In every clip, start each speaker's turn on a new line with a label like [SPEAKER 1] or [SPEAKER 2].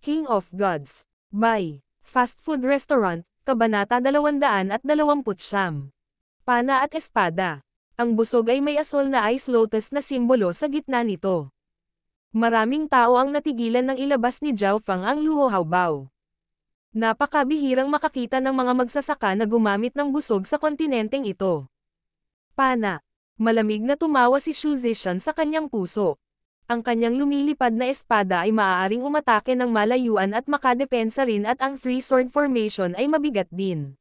[SPEAKER 1] King of Gods. By Fast Food Restaurant, Kabanata 229. Pana at Espada. Ang busog ay may asol na ice lotus na simbolo sa gitna nito. Maraming tao ang natigilan nang ilabas ni Zhao Fang ang luho haobaw. Napakabihirang makakita ng mga magsasaka na gumamit ng busog sa kontinenteng ito. Pana. Malamig na tumawa si Xu Zishan sa kanyang puso. Ang kanyang lumilipad na espada ay maaaring umatake ng malayuan at makadepensa rin at ang three sword formation ay mabigat din.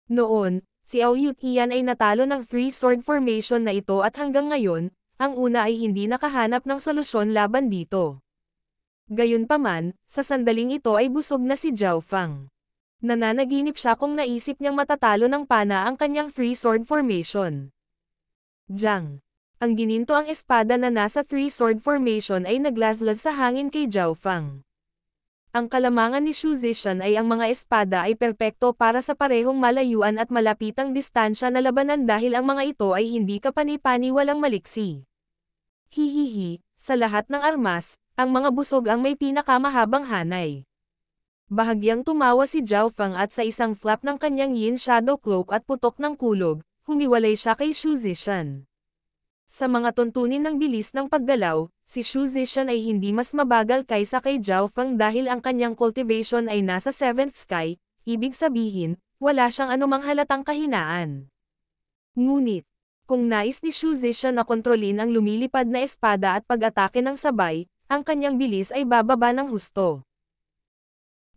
[SPEAKER 1] Noon, si Aoyut Ian ay natalo ng three sword formation na ito at hanggang ngayon, ang una ay hindi nakahanap ng solusyon laban dito. Gayunpaman, sa sandaling ito ay busog na si Zhao Fang. Nananaginip siya kung naisip niyang matatalo ng pana ang kanyang three sword formation. Jiang. Ang gininto ang espada na nasa three sword formation ay naglaslas sa hangin kay Zhao Fang. Ang kalamangan ni Xu Zishan ay ang mga espada ay perpekto para sa parehong malayuan at malapitang distansya na labanan dahil ang mga ito ay hindi kapani-pani walang maliksi. Hihihi, sa lahat ng armas, ang mga busog ang may pinakamahabang hanay. Bahagyang tumawa si Zhao Fang at sa isang flap ng kanyang yin shadow cloak at putok ng kulog, humiwalay siya kay Xu Zishan. Sa mga tuntunin ng bilis ng paggalaw, si Xu Zishan ay hindi mas mabagal kaysa kay Zhao Fang dahil ang kanyang cultivation ay nasa 7th sky, ibig sabihin, wala siyang anumang halatang kahinaan. Ngunit, kung nais ni Xu Zishan na kontrolin ang lumilipad na espada at pag-atake ng sabay, ang kanyang bilis ay bababa ng husto.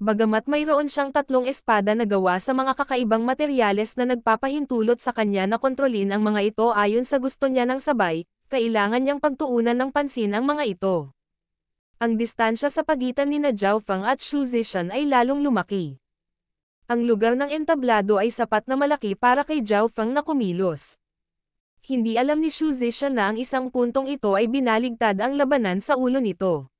[SPEAKER 1] Bagamat mayroon siyang tatlong espada na gawa sa mga kakaibang materyales na nagpapahintulot sa kanya na kontrolin ang mga ito ayon sa gusto niya ng sabay, kailangan niyang pagtuunan ng pansin ang mga ito. Ang distansya sa pagitan ni Zhao Fang at Xu Zishan ay lalong lumaki. Ang lugar ng entablado ay sapat na malaki para kay Zhao Fang na kumilos. Hindi alam ni Xu Zishan na ang isang puntong ito ay binaligtad ang labanan sa ulo nito.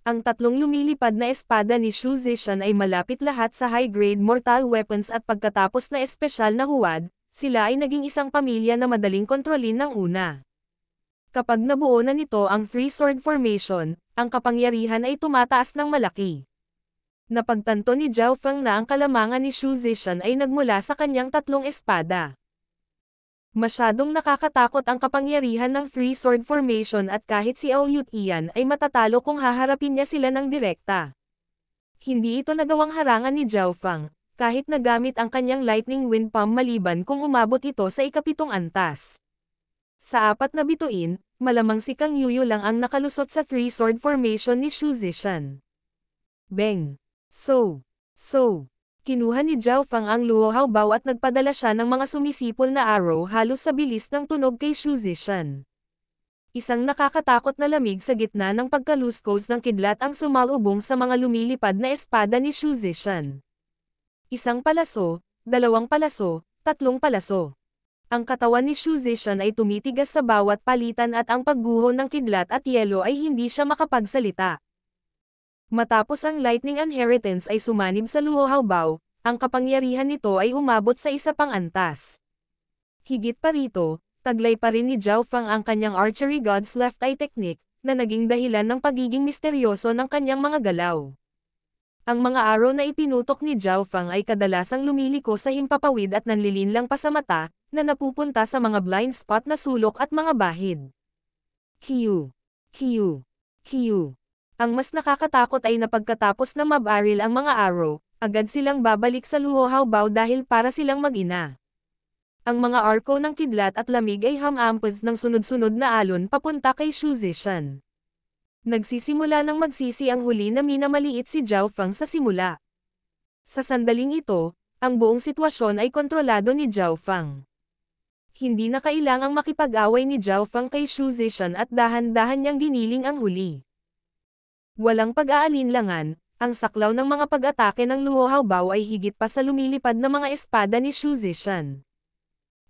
[SPEAKER 1] Ang tatlong lumilipad na espada ni Xu Zishan ay malapit lahat sa high-grade mortal weapons at pagkatapos na espesyal na huwad, sila ay naging isang pamilya na madaling kontrolin ng una. Kapag nabuo na nito ang three sword formation, ang kapangyarihan ay tumataas ng malaki. Napagtanto ni Zhao Fang na ang kalamangan ni Xu Zishan ay nagmula sa kanyang tatlong espada. Masyadong nakakatakot ang kapangyarihan ng three sword formation at kahit si Aoyut Ian ay matatalo kung haharapin niya sila ng direkta. Hindi ito nagawang harangan ni Zhao Fang, kahit nagamit ang kanyang lightning wind palm maliban kung umabot ito sa ikapitong antas. Sa apat na bituin, malamang si Kang Yuyu lang ang nakalusot sa three sword formation ni Xu Zishan. Beng! So! Kinuha ni Zhao Fang ang luho haobaw at nagpadala siya ng mga sumisipol na arrow halos sa bilis ng tunog kay Xu Zishan. Isang nakakatakot na lamig sa gitna ng pagkaluskos ng kidlat ang sumalubong sa mga lumilipad na espada ni Xu Zishan. Isang palaso, dalawang palaso, tatlong palaso. Ang katawan ni Xu Zishan ay tumitigas sa bawat palitan at ang pagguho ng kidlat at yelo ay hindi siya makapagsalita. Matapos ang lightning inheritance ay sumanib sa luho haobaw, ang kapangyarihan nito ay umabot sa isa pang antas. Higit pa rito, taglay pa rin ni Zhao Fang ang kanyang archery god's left eye technique, na naging dahilan ng pagiging misteryoso ng kanyang mga galaw. Ang mga arrow na ipinutok ni Zhao Fang ay kadalasang lumiliko sa himpapawid at nanlilinlang pa sa mata, na napupunta sa mga blind spot na sulok at mga bahid. Q. Ang mas nakakatakot ay napagkatapos na mabaril ang mga arrow, agad silang babalik sa luho haobaw dahil para silang mag-ina. Ang mga arko ng kidlat at lamig ay hamampos ng sunod-sunod na alon papunta kay Xu Zishan. Nagsisimula ng magsisi ang huli na minamaliit si Zhao Fang sa simula. Sa sandaling ito, ang buong sitwasyon ay kontrolado ni Zhao Fang. Hindi na kailangang makipag-away ni Zhao Fang kay Xu Zishan at dahan-dahan niyang giniling ang huli. Walang pag-aalinlangan, ang saklaw ng mga pag-atake ng luho haobaw ay higit pa sa lumilipad na mga espada ni Xu Zishan.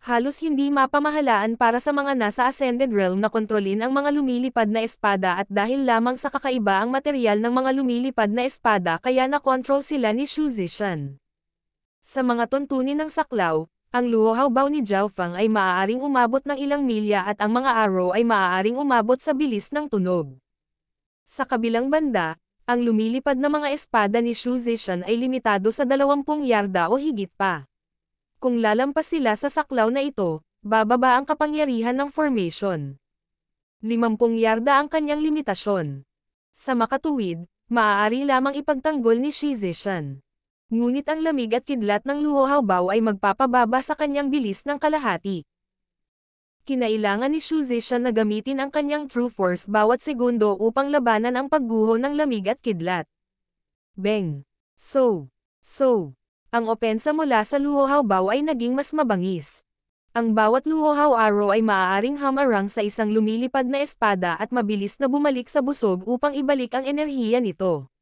[SPEAKER 1] Halos hindi mapamahalaan para sa mga nasa Ascended Realm na kontrolin ang mga lumilipad na espada at dahil lamang sa kakaiba ang material ng mga lumilipad na espada kaya na-control sila ni Xu Zishan. Sa mga tuntunin ng saklaw, ang luho haobaw ni Zhao Fang ay maaaring umabot ng ilang milya at ang mga arrow ay maaaring umabot sa bilis ng tunog. Sa kabilang banda, Ang lumilipad na mga espada ni Shu Zishan ay limitado sa 20 yarda o higit pa. Kung lalampas sila sa saklaw na ito, bababa ang kapangyarihan ng formation. 50 yarda ang kanyang limitasyon. Sa makatuwid, maaari lamang ipagtanggol ni Shi Zishan. Ngunit ang lamig at kidlat ng Luo Haobao ay magpapababa sa kanyang bilis ng kalahati. Kinailangan ni Shu Zishan na gamitin ang kanyang true force bawat segundo upang labanan ang pagguho ng lamig at kidlat. Beng! So! Ang opensa mula sa Luo Haobao ay naging mas mabangis. Ang bawat Luo Hao arrow ay maaaring hamarang sa isang lumilipad na espada at mabilis na bumalik sa busog upang ibalik ang enerhiya nito.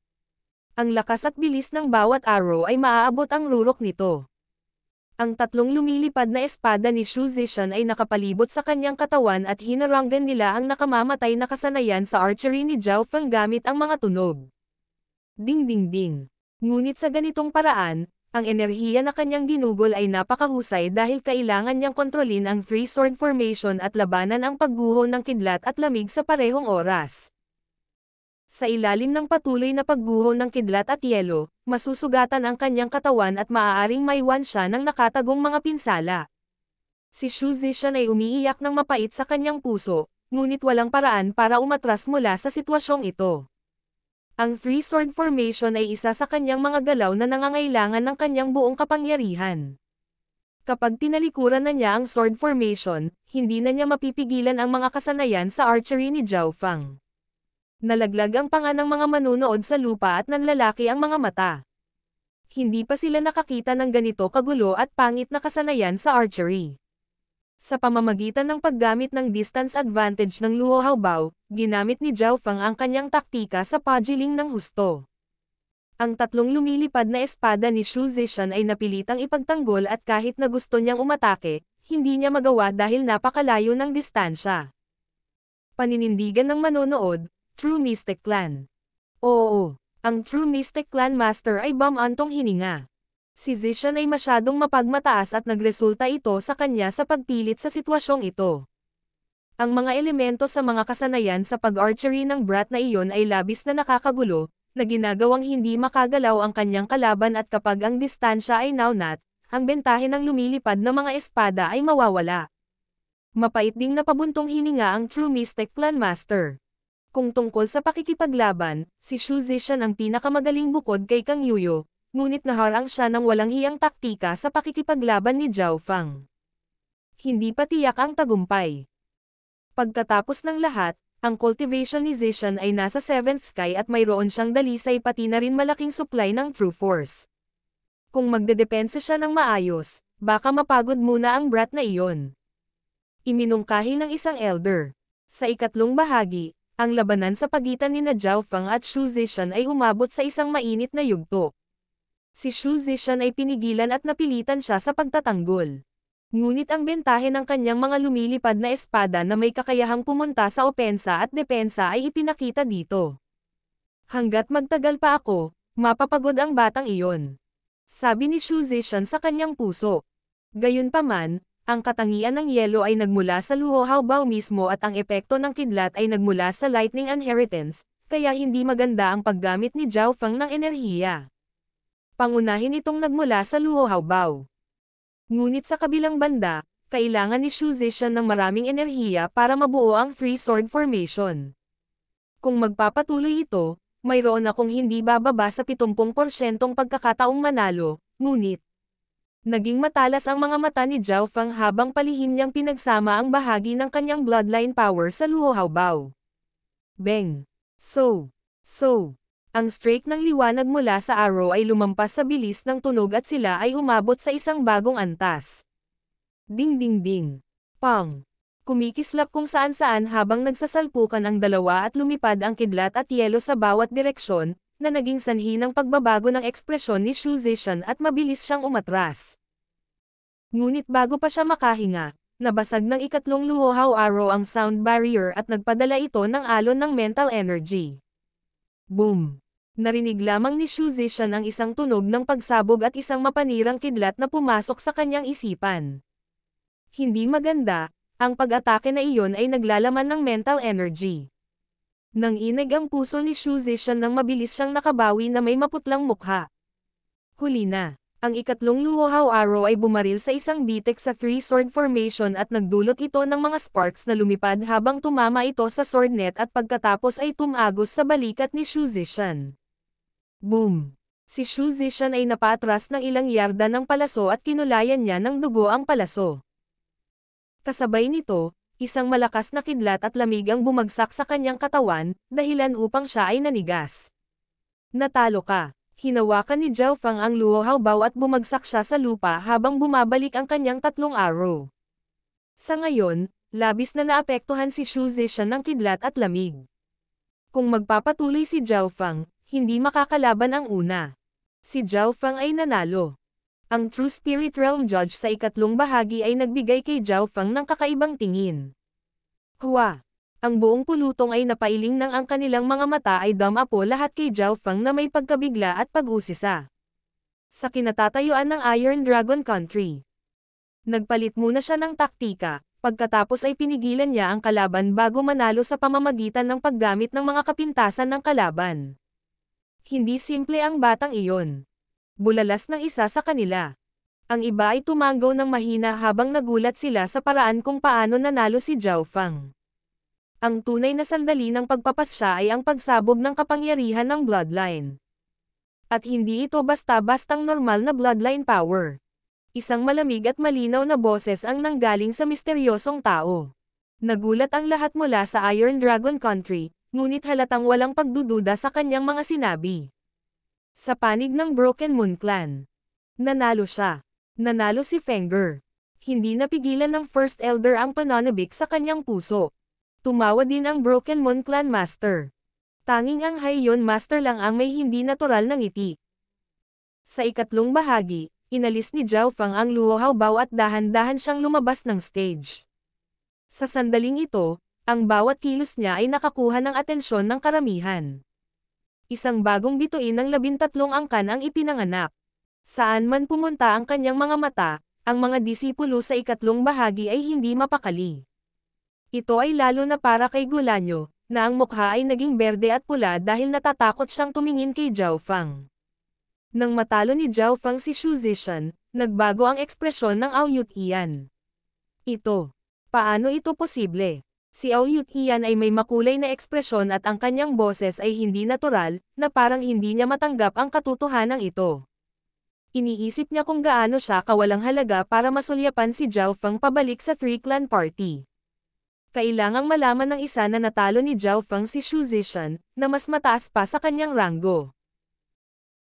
[SPEAKER 1] Ang lakas at bilis ng bawat arrow ay maaabot ang rurok nito. Ang tatlong lumilipad na espada ni Shu Zishan ay nakapalibot sa kanyang katawan at hinaranggan nila ang nakamamatay na kasanayan sa archery ni Zhao Feng gamit ang mga tunog. Ding ding ding. Ngunit sa ganitong paraan, ang enerhiya na kanyang ginugol ay napakahusay dahil kailangan niyang kontrolin ang three sword formation at labanan ang pagguho ng kidlat at lamig sa parehong oras. Sa ilalim ng patuloy na pagguho ng kidlat at yelo, masusugatan ang kanyang katawan at maaaring maiwan siya ng nakatagong mga pinsala. Si Shu Zishan ay umiiyak ng mapait sa kanyang puso, ngunit walang paraan para umatras mula sa sitwasyong ito. Ang three sword formation ay isa sa kanyang mga galaw na nangangailangan ng kanyang buong kapangyarihan. Kapag tinalikuran na niya ang sword formation, hindi na niya mapipigilan ang mga kasanayan sa archery ni Zhao Feng. Nalaglag ang panga ng mga manunood sa lupa at nanlalaki ang mga mata. Hindi pa sila nakakita ng ganito kagulo at pangit na kasanayan sa archery. Sa pamamagitan ng paggamit ng distance advantage ng Luo Haobao, ginamit ni Zhao Feng ang kanyang taktika sa paggiling ng husto. Ang tatlong lumilipad na espada ni Shu Zishan ay napilitang ipagtanggol at kahit na gusto niyang umatake, hindi niya magawa dahil napakalayo ng distansya. Paninindigan ng manonood, True Mystic Clan. Oo, ang True Mystic Clan Master ay bumantong hininga. Si Zishan ay masyadong mapagmataas at nagresulta ito sa kanya sa pagpilit sa sitwasyong ito. Ang mga elemento sa mga kasanayan sa pag-archery ng brat na iyon ay labis na nakakagulo, na ginagawang hindi makagalaw ang kanyang kalaban at kapag ang distansya ay naunat, ang bentahe ng lumilipad na mga espada ay mawawala. Mapait ding napabuntong hininga ang True Mystic Clan Master. Kung tungkol sa pakikipaglaban, si Shu Zishan ang pinakamagaling bukod kay Kang Yuyo, ngunit naharang siya ng walang hiyang taktika sa pakikipaglaban ni Zhao Feng. Hindi pa tiyak ang tagumpay. Pagkatapos ng lahat, ang cultivation ni Zishan ay nasa 7th sky at mayroon siyang dalisay pati na rin malaking supply ng true force. Kung magdedepensa siya ng maayos, baka mapagod muna ang brat na iyon. Iminungkahi ng isang elder. Sa ikatlong bahagi, ang labanan sa pagitan ni Zhao Feng at Shu Zishan ay umabot sa isang mainit na yugto. Si Shu Zishan ay pinigilan at napilitan siya sa pagtatanggol. Ngunit ang bentahe ng kanyang mga lumilipad na espada na may kakayahang pumunta sa opensa at depensa ay ipinakita dito. Hanggat magtagal pa ako, mapapagod ang batang iyon. Sabi ni Shu Zishan sa kanyang puso. Gayunpaman, ang katangian ng yelo ay nagmula sa Luo Haobao mismo at ang epekto ng kidlat ay nagmula sa lightning inheritance, kaya hindi maganda ang paggamit ni Zhao Feng ng enerhiya. Pangunahin itong nagmula sa Luo Haobao. Ngunit sa kabilang banda, kailangan ni Shu Zishan ng maraming enerhiya para mabuo ang three sword formation. Kung magpapatuloy ito, mayroon akong hindi bababa sa 70% pagkakataong manalo, ngunit naging matalas ang mga mata ni Zhao Feng habang palihim niyang pinagsama ang bahagi ng kanyang bloodline power sa Luo Haobao. Beng! So! Ang streak ng liwanag mula sa arrow ay lumampas sa bilis ng tunog at sila ay umabot sa isang bagong antas. Ding ding ding! Pang! Kumikislap kung saan-saan habang nagsasalpukan ang dalawa at lumipad ang kidlat at yelo sa bawat direksyon, na naging sanhi ng pagbabago ng ekspresyon ni Shu Zishan at mabilis siyang umatras. Ngunit bago pa siya makahinga, nabasag ng ikatlong Luo Hao arrow ang sound barrier at nagpadala ito ng alon ng mental energy. Boom! Narinig lamang ni Shu Zishan ang isang tunog ng pagsabog at isang mapanirang kidlat na pumasok sa kanyang isipan. Hindi maganda, ang pag-atake na iyon ay naglalaman ng mental energy. Nanginig ang puso ni Shu Zishan nang mabilis siyang nakabawi na may maputlang mukha. Huli na. Ang ikatlong Luohao arrow ay bumaril sa isang bitek sa three-sword formation at nagdulot ito ng mga sparks na lumipad habang tumama ito sa sword net at pagkatapos ay tumagos sa balikat ni Shu Zishan. Boom! Si Shu Zishan ay napaatras ng ilang yarda ng palaso at kinulayan niya ng dugo ang palaso. Kasabay nito, isang malakas na kidlat at lamig ang bumagsak sa kanyang katawan, dahilan upang siya ay nanigas. Natalo ka. Hinawakan ni Zhao Fang ang Luohao bow at bumagsak siya sa lupa habang bumabalik ang kanyang tatlong arrow. Sa ngayon, labis na naapektuhan si Shu Zishan ng kidlat at lamig. Kung magpapatuloy si Zhao Fang, hindi makakalaban ang una. Si Zhao Fang ay nanalo. Ang True Spirit Realm Judge sa ikatlong bahagi ay nagbigay kay Zhao Fang ng kakaibang tingin. Hua! Ang buong pulutong ay napailing nang ang kanilang mga mata ay dumapo lahat kay Zhao Fang na may pagkabigla at pag-usisa. Sa kinatatayuan ng Iron Dragon Country. Nagpalit muna siya ng taktika, pagkatapos ay pinigilan niya ang kalaban bago manalo sa pamamagitan ng paggamit ng mga kapintasan ng kalaban. Hindi simple ang batang iyon. Bulalas ng isa sa kanila. Ang iba ay tumanggaw ng mahina habang nagulat sila sa paraan kung paano nanalo si Zhao Fang. Ang tunay na sandali ng pagpapasya ay ang pagsabog ng kapangyarihan ng bloodline. At hindi ito basta-bastang normal na bloodline power. Isang malamig at malinaw na boses ang nanggaling sa misteryosong tao. Nagulat ang lahat mula sa Iron Dragon Country, ngunit halatang walang pagdududa sa kanyang mga sinabi. Sa panig ng Broken Moon Clan. Nanalo siya. Nanalo si Fenger. Hindi napigilan ng First Elder ang pananabik sa kanyang puso. Tumawa din ang Broken Moon Clan Master. Tanging ang Haiyon Master lang ang may hindi natural na ngiti. Sa ikatlong bahagi, inalis ni Zhao Fang ang Luohao bow at dahan-dahan siyang lumabas ng stage. Sa sandaling ito, ang bawat kilos niya ay nakakuha ng atensyon ng karamihan. Isang bagong bituin ng 13 angkan ang ipinanganak. Saan man pumunta ang kanyang mga mata, ang mga disipulo sa ikatlong bahagi ay hindi mapakali. Ito ay lalo na para kay Gulanyo, na ang mukha ay naging berde at pula dahil natatakot siyang tumingin kay Zhao Fang. Nang matalo ni Zhao Fang si Shu Zishan, nagbago ang ekspresyon ng Aoyut Ian. Ito. Paano ito posible? Si Aoyut Ian ay may makulay na ekspresyon at ang kanyang boses ay hindi natural, na parang hindi niya matanggap ang katotohanan ito. Iniisip niya kung gaano siya kawalang halaga para masulyapan si Zhao Fang pabalik sa Three Clan Party. Kailangang malaman ng isa na natalo ni Zhao Fang si Shu Zishan, na mas mataas pa sa kanyang ranggo.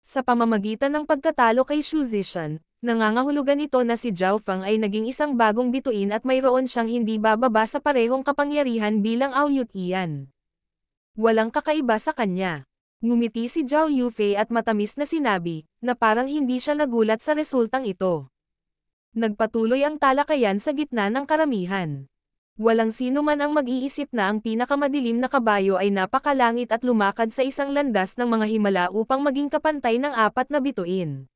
[SPEAKER 1] Sa pamamagitan ng pagkatalo kay Shu Zishan, nangangahulugan ito na si Zhao Fang ay naging isang bagong bituin at mayroon siyang hindi bababa sa parehong kapangyarihan bilang Aoyut Ian. Walang kakaiba sa kanya. Ngumiti si Zhao Yufei at matamis na sinabi, na parang hindi siya nagulat sa resultang ito. Nagpatuloy ang talakayan sa gitna ng karamihan. Walang sino man ang mag-iisip na ang pinakamadilim na kabayo ay napakalangit at lumakad sa isang landas ng mga himala upang maging kapantay ng apat na bituin.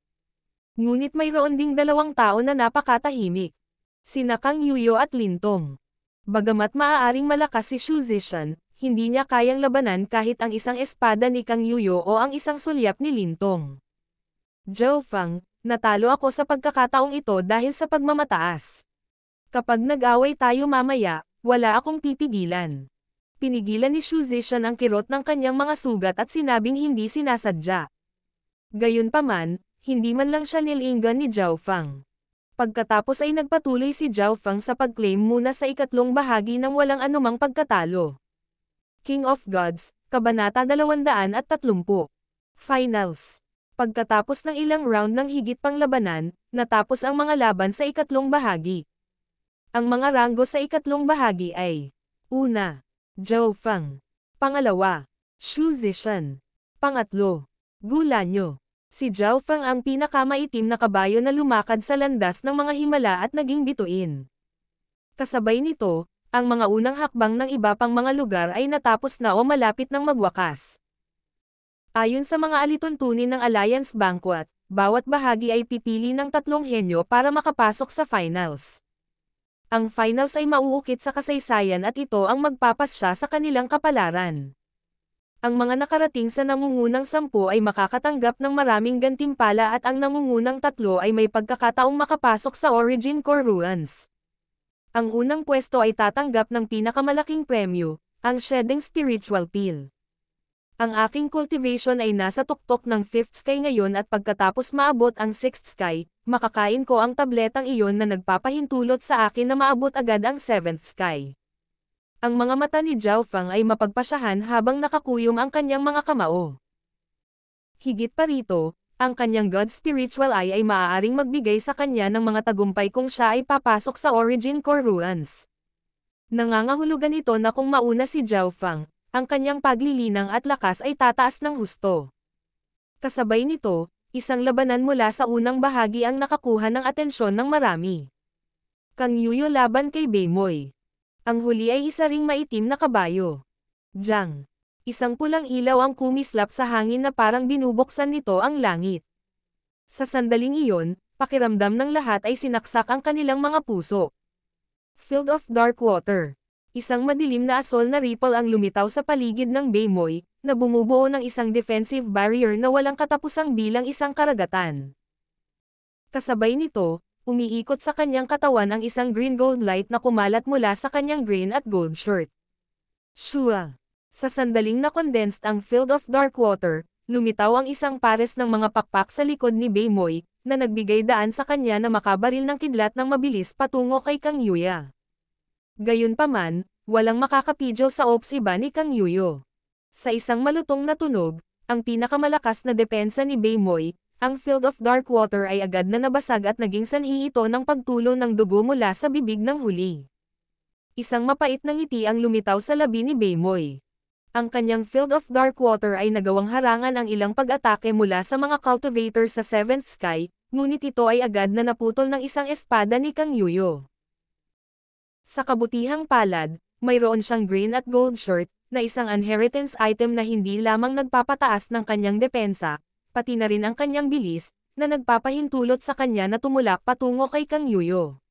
[SPEAKER 1] Ngunit mayroon ding dalawang tao na napakatahimik. Sina Kang Yuyo at Lintong. Bagamat maaaring malakas si Shu Zishan, hindi niya kayang labanan kahit ang isang espada ni Kang Yuyo o ang isang sulyap ni Lintong. Zhao Fang, natalo ako sa pagkakataong ito dahil sa pagmamataas. Kapag nag-away tayo mamaya, wala akong pipigilan. Pinigilan ni Shu Zishan ang kirot ng kanyang mga sugat at sinabing hindi sinasadya. Gayunpaman, hindi man lang siya nilinggan ni Zhao Fang. Pagkatapos ay nagpatuloy si Zhao Fang sa pag-claim muna sa ikatlong bahagi ng walang anumang pagkatalo. King of Gods, Kabanata 230. Finals. Pagkatapos ng ilang round ng higit pang labanan, natapos ang mga laban sa ikatlong bahagi. Ang mga ranggo sa ikatlong bahagi ay: una, Zhao Fang. Pangalawa, Shu Zishan. Pangatlo, Gulanyo. Si Zhao Fang ang pinakamaitim na kabayo na lumakad sa landas ng mga himala at naging bituin. Kasabay nito, ang mga unang hakbang ng iba pang mga lugar ay natapos na o malapit ng magwakas. Ayon sa mga alituntunin ng Alliance Banquet, bawat bahagi ay pipili ng 3 henyo para makapasok sa finals. Ang finals ay mauukit sa kasaysayan at ito ang magpapasya sa kanilang kapalaran. Ang mga nakarating sa nangungunang 10 ay makakatanggap ng maraming gantimpala at ang nangungunang 3 ay may pagkakataong makapasok sa Origin Core Ruins. Ang unang pwesto ay tatanggap ng pinakamalaking premyo, ang Shedding Spiritual Peel. Ang aking cultivation ay nasa tuktok ng 5th sky ngayon at pagkatapos maabot ang 6th sky, makakain ko ang tabletang iyon na nagpapahintulot sa akin na maabot agad ang 7th sky. Ang mga mata ni Zhao Fang ay mapagpasyahan habang nakakuyom ang kanyang mga kamao. Higit pa rito, ang kanyang God Spiritual Eye ay maaaring magbigay sa kanya ng mga tagumpay kung siya ay papasok sa Origin Core Ruins. Nangangahulugan ito na kung mauna si Zhao Fang, ang kanyang paglilinang at lakas ay tataas ng husto. Kasabay nito, isang labanan mula sa unang bahagi ang nakakuha ng atensyon ng marami. Kang Yuyo laban kay Beimoy. Ang huli ay isa ring maitim na kabayo. Jiang. Isang pulang ilaw ang kumislap sa hangin na parang binubuksan nito ang langit. Sa sandaling iyon, pakiramdam ng lahat ay sinaksak ang kanilang mga puso. Field of Dark Water. Isang madilim na asol na ripple ang lumitaw sa paligid ng Beimoy, na bumubuo ng isang defensive barrier na walang katapusang bilang isang karagatan. Kasabay nito, umiikot sa kanyang katawan ang isang green-gold light na kumalat mula sa kanyang green at gold shirt. Shua. Sa sandaling na condensed ang Field of Dark Water, lumitaw ang isang pares ng mga pakpak sa likod ni Beimoy, na nagbigay daan sa kanya na makabaril ng kidlat ng mabilis patungo kay Kang Yuya. Gayunpaman, walang makakapidyo sa ops iba ni Kang Yuyo. Sa isang malutong na tunog, ang pinakamalakas na depensa ni Beimoy, ang Field of Dark Water ay agad na nabasag at naging sanhi ito ng pagtulo ng dugo mula sa bibig ng huli. Isang mapait na ngiti ang lumitaw sa labi ni Beimoy. Ang kanyang Field of Dark Water ay nagawang harangan ang ilang pag-atake mula sa mga cultivator sa 7th sky, ngunit ito ay agad na naputol ng isang espada ni Kang Yuyo. Sa kabutihang palad, mayroon siyang green at gold shirt, na isang inheritance item na hindi lamang nagpapataas ng kanyang depensa, pati na rin ang kanyang bilis, na nagpapahintulot sa kanya na tumulak patungo kay Kang Yuyo.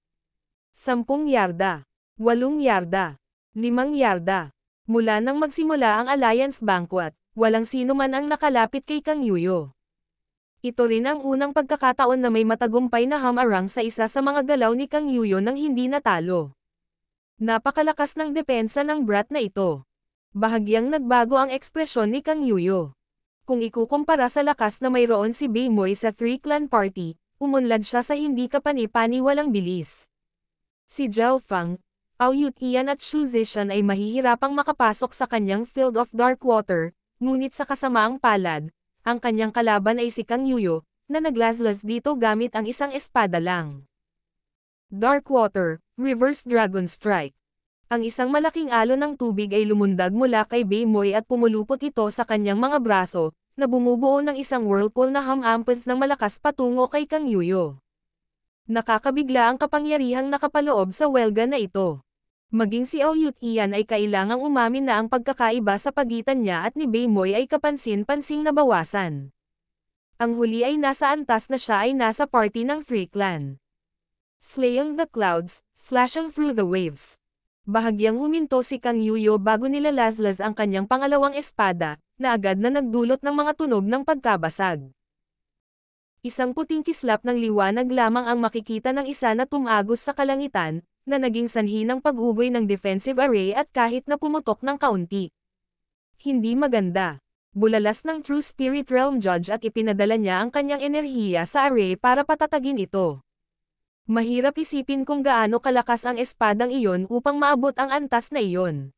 [SPEAKER 1] 10 yarda, 8 yarda, 5 yarda. Mula nang magsimula ang Alliance Banquet, walang sino man ang nakalapit kay Kang Yuyo. Ito rin ang unang pagkakataon na may matagumpay na hamarang sa isa sa mga galaw ni Kang Yuyo nang hindi natalo. Napakalakas ng depensa ng brat na ito. Bahagyang nagbago ang ekspresyon ni Kang Yuyo. Kung ikukumpara sa lakas na mayroon si Beimoy sa 3-clan party, umunlad siya sa hindi kapani-paniwalang bilis. Si Zhao Fang, Ao Yutian at Xu Zishan ay mahihirapang makapasok sa kanyang Field of Dark Water, ngunit sa kasamaang palad, ang kanyang kalaban ay si Kang Yuyo, na naglaslas dito gamit ang isang espada lang. Dark Water, Reverse Dragon Strike. Ang isang malaking alon ng tubig ay lumundag mula kay Beimoy at pumulupot ito sa kanyang mga braso, na bumubuo ng isang whirlpool na hamampes ng malakas patungo kay Kang Yuyo. Nakakabigla ang kapangyarihang nakapaloob sa welga na ito. Maging si Ao Yutian ay kailangang umamin na ang pagkakaiba sa pagitan niya at ni Beimoy ay kapansin-pansing nabawasan. Ang huli ay nasa antas na siya ay nasa party ng 3-clan. Slaying the clouds, slashing through the waves. Bahagyang huminto si Kang Yuyo bago nilalazlas ang kanyang pangalawang espada, na agad na nagdulot ng mga tunog ng pagkabasag. Isang puting kislap ng liwanag lamang ang makikita ng isa na tumagos sa kalangitan, na naging sanhi ng pag-ugoy ng defensive array at kahit na pumutok ng kaunti. Hindi maganda. Bulalas ng True Spirit Realm Judge at ipinadala niya ang kanyang enerhiya sa array para patatagin ito. Mahirap isipin kung gaano kalakas ang espadang iyon upang maabot ang antas na iyon.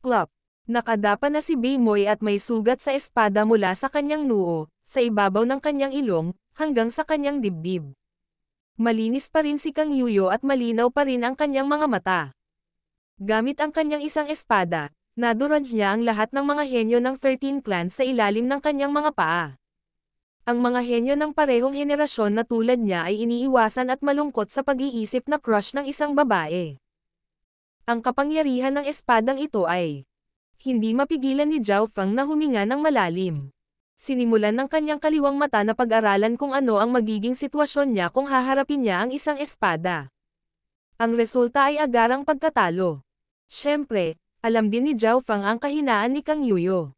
[SPEAKER 1] Plop! Nakadapa na si Beimoy at may sugat sa espada mula sa kanyang noo, sa ibabaw ng kanyang ilong, hanggang sa kanyang dibdib. Malinis pa rin si Kang Yuyo at malinaw pa rin ang kanyang mga mata. Gamit ang kanyang isang espada, naduraj niya ang lahat ng mga henyo ng 13 clans sa ilalim ng kanyang mga paa. Ang mga henyo ng parehong henerasyon na tulad niya ay iniiwasan at malungkot sa pag-iisip na crush ng isang babae. Ang kapangyarihan ng espadang ito ay hindi mapigilan ni Zhao Fang na huminga ng malalim. Sinimulan ng kanyang kaliwang mata na pag-aralan kung ano ang magiging sitwasyon niya kung haharapin niya ang isang espada. Ang resulta ay agarang pagkatalo. Siyempre, alam din ni Zhao Fang ang kahinaan ni Kang Yuyo.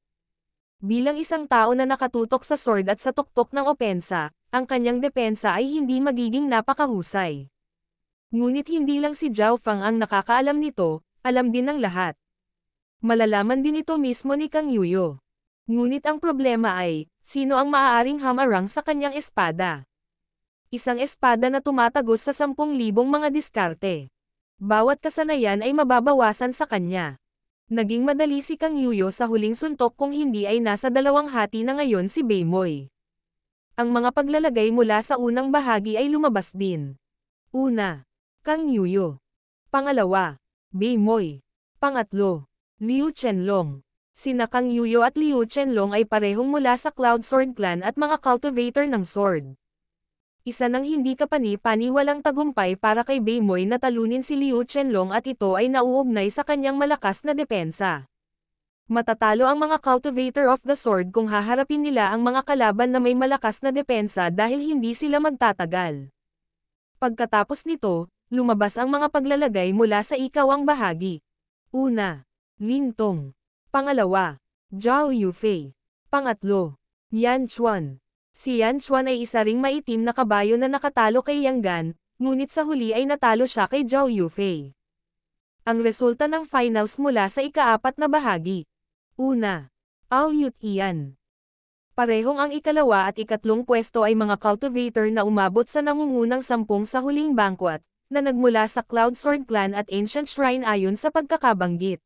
[SPEAKER 1] Bilang isang tao na nakatutok sa sword at sa tuktok ng opensa, ang kanyang depensa ay hindi magiging napakahusay. Ngunit hindi lang si Zhao Fang ang nakakaalam nito, alam din ng lahat. Malalaman din ito mismo ni Kang Yuyo. Ngunit ang problema ay, sino ang maaaring hamarang sa kanyang espada? Isang espada na tumatagos sa 10,000 mga diskarte. Bawat kasanayan ay mababawasan sa kanya. Naging madali si Kang Yuyo sa huling suntok kung hindi ay nasa dalawang hati na ngayon si Beimoy. Ang mga paglalagay mula sa unang bahagi ay lumabas din. Una, Kang Yuyo. Pangalawa, Beimoy. Pangatlo, Liu Chenlong. Sina Kang Yuyo at Liu Chenlong ay parehong mula sa Cloud Sword Clan at mga cultivator ng sword. Isa nang hindi kapani-paniwalang tagumpay para kay Beimoy na talunin si Liu Chenlong at ito ay nauugnay sa kanyang malakas na depensa. Matatalo ang mga cultivator of the sword kung haharapin nila ang mga kalaban na may malakas na depensa dahil hindi sila magtatagal. Pagkatapos nito, lumabas ang mga paglalagay mula sa ikawang bahagi. Una, Lin Tong. Pangalawa, Zhao Yufei. Pangatlo, Yan Chuan. Si Yan Chuan ay isa ring maitim na kabayo na nakatalo kay Yang Gan, ngunit sa huli ay natalo siya kay Zhao Yufei. Ang resulta ng finals mula sa ika-4 na bahagi. Una, Ao Yut Ian. Parehong ang ikalawa at ikatlong pwesto ay mga cultivator na umabot sa nangungunang 10 sa huling banquet, na nagmula sa Cloud Sword Clan at Ancient Shrine ayon sa pagkakabanggit.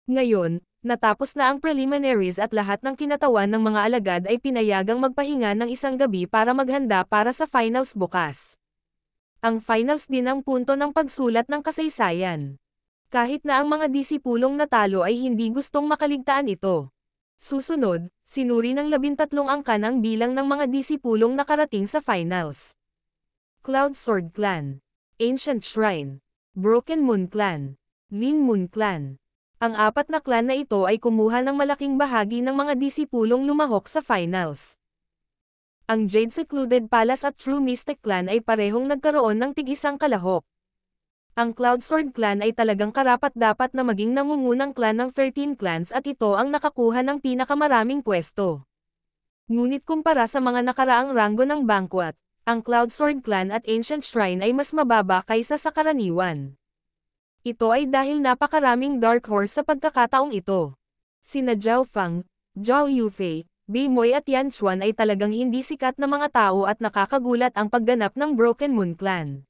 [SPEAKER 1] Ngayon, natapos na ang preliminaries at lahat ng kinatawan ng mga alagad ay pinayagang magpahinga ng isang gabi para maghanda para sa finals bukas. Ang finals din ang punto ng pagsulat ng kasaysayan. Kahit na ang mga disipulong natalo ay hindi gustong makaligtaan ito. Susunod, sinuri ng 13 angkan ang bilang ng mga disipulong nakarating sa finals. Cloud Sword Clan, Ancient Shrine, Broken Moon Clan, Lin Moon Clan. Ang 4 na clan na ito ay kumuha ng malaking bahagi ng mga disipulong lumahok sa finals. Ang Jade Secluded Palace at True Mystic Clan ay parehong nagkaroon ng tig-isang kalahok. Ang Cloud Sword Clan ay talagang karapat-dapat na maging nangungunang clan ng 13 clans at ito ang nakakuha ng pinakamaraming pwesto. Ngunit kumpara sa mga nakaraang ranggo ng banquet, ang Cloud Sword Clan at Ancient Shrine ay mas mababa kaysa sa karaniwan. Ito ay dahil napakaraming Dark Horse sa pagkakataong ito. Sina Zhao Fang, Zhao Yufei, Beimoy at Yan Chuan ay talagang hindi sikat na mga tao at nakakagulat ang pagganap ng Broken Moon Clan.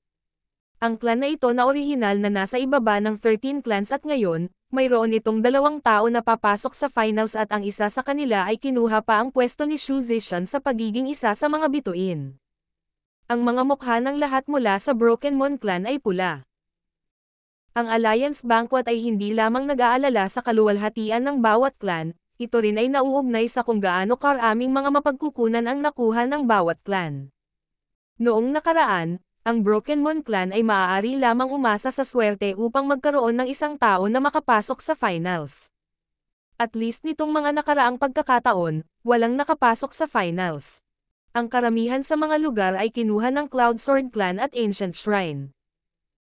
[SPEAKER 1] Ang clan na ito na orihinal na nasa ibaba ng 13 clans at ngayon, mayroon itong 2 tao na papasok sa finals at ang isa sa kanila ay kinuha pa ang pwesto ni Xu Zishan sa pagiging isa sa mga bituin. Ang mga mukha ng lahat mula sa Broken Moon Clan ay pula. Ang Alliance Banquet ay hindi lamang nag-aalala sa kaluwalhatian ng bawat clan, ito rin ay nauugnay sa kung gaano karaming mga mapagkukunan ang nakuha ng bawat clan. Noong nakaraan, ang Broken Moon Clan ay maaari lamang umasa sa swerte upang magkaroon ng isang tao na makapasok sa finals. At least nitong mga nakaraang pagkakataon, walang nakapasok sa finals. Ang karamihan sa mga lugar ay kinuha ng Cloud Sword Clan at Ancient Shrine.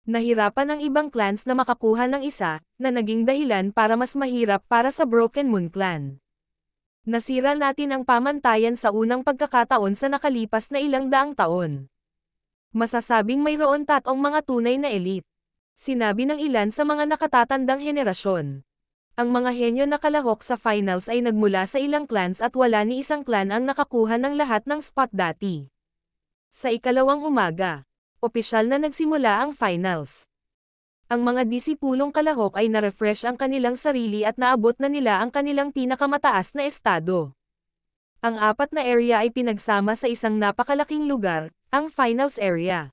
[SPEAKER 1] Nahirapan ang ibang clans na makakuha ng isa, na naging dahilan para mas mahirap para sa Broken Moon Clan. Nasira natin ang pamantayan sa unang pagkakataon sa nakalipas na ilang daang taon. Masasabing mayroon 3 mga tunay na elite. Sinabi ng ilan sa mga nakatatandang henerasyon. Ang mga henyo na kalahok sa finals ay nagmula sa ilang clans at wala ni isang clan ang nakakuha ng lahat ng spot dati. Sa ikalawang umaga, opisyal na nagsimula ang finals. Ang mga disipulong kalahok ay na-refresh ang kanilang sarili at naabot na nila ang kanilang pinakamataas na estado. Ang 4 na area ay pinagsama sa isang napakalaking lugar, ang finals area.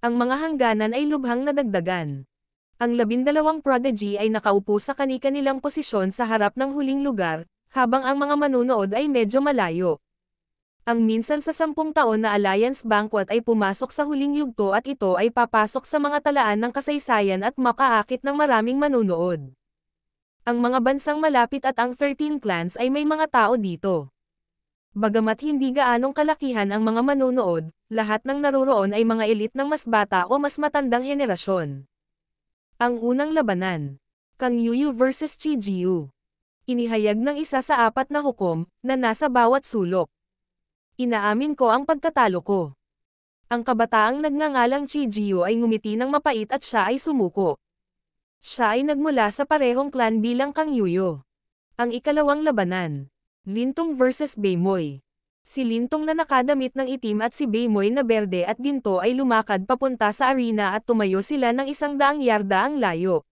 [SPEAKER 1] Ang mga hangganan ay lubhang nadagdagan. Ang 12 prodigy ay nakaupo sa kani-kanilang posisyon sa harap ng huling lugar, habang ang mga manunood ay medyo malayo. Ang minsan sa 10 taon na Alliance Banquet ay pumasok sa huling yugto at ito ay papasok sa mga talaan ng kasaysayan at makaakit ng maraming manunood. Ang mga bansang malapit at ang 13 clans ay may mga tao dito. Bagamat hindi gaanong kalakihan ang mga manunood, lahat ng naroroon ay mga elite ng mas bata o mas matandang henerasyon. Ang unang labanan. Kang Yuyu vs Chi Jiu. Inihayag ng isa sa 4 na hukom, na nasa bawat sulok. Inaamin ko ang pagkatalo ko. Ang kabataang nagngangalang Chijiyo ay ngumiti ng mapait at siya ay sumuko. Siya ay nagmula sa parehong clan bilang Kang Yuyo. Ang ikalawang labanan. Lintong vs Baymoy. Si Lintong na nakadamit ng itim at si Baymoy na berde at ginto ay lumakad papunta sa arena at tumayo sila ng 100 yarda ang layo.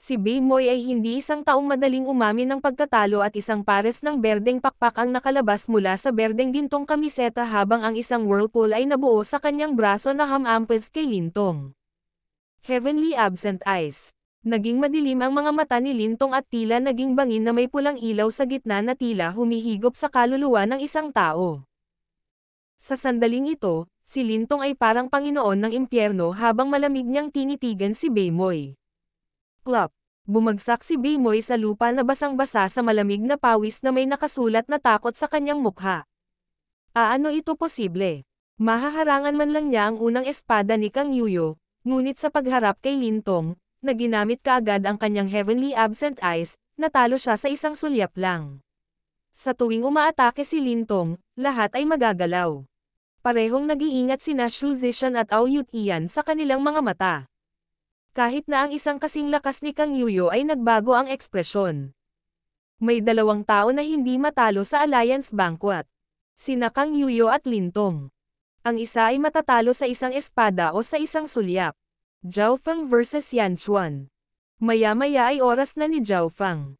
[SPEAKER 1] Si Baymoy ay hindi isang taong madaling umamin ng pagkatalo at isang pares ng berdeng pakpak ang nakalabas mula sa berdeng gintong kamiseta habang ang isang whirlpool ay nabuo sa kanyang braso na hamampes kay Lintong. Heavenly Absent Eyes. Naging madilim ang mga mata ni Lintong at tila naging bangin na may pulang ilaw sa gitna na tila humihigop sa kaluluwa ng isang tao. Sa sandaling ito, si Lintong ay parang Panginoon ng impyerno habang malamig niyang tinitigan si Baymoy. Plop! Bumagsak si Baymoy sa lupa na basang-basa sa malamig na pawis na may nakasulat na takot sa kanyang mukha. Aano ito posible? Mahaharangan man lang niya ang unang espada ni Kang Yuyo, ngunit sa pagharap kay Lintong, na ginamit kaagad ang kanyang Heavenly Absent Eyes, natalo siya sa isang sulyap lang. Sa tuwing umaatake si Lintong, lahat ay magagalaw. Parehong nag-iingat sina Shu Zishan at Ao Yutian sa kanilang mga mata. Kahit na ang isang kasing lakas ni Kang Yuyo ay nagbago ang ekspresyon. May 2 tao na hindi matalo sa Alliance Banquet. Sina Kang Yuyo at Lintong. Ang isa ay matatalo sa isang espada o sa isang sulyap. Zhao Feng vs Yan Chuan. Maya-maya ay oras na ni Zhao Feng.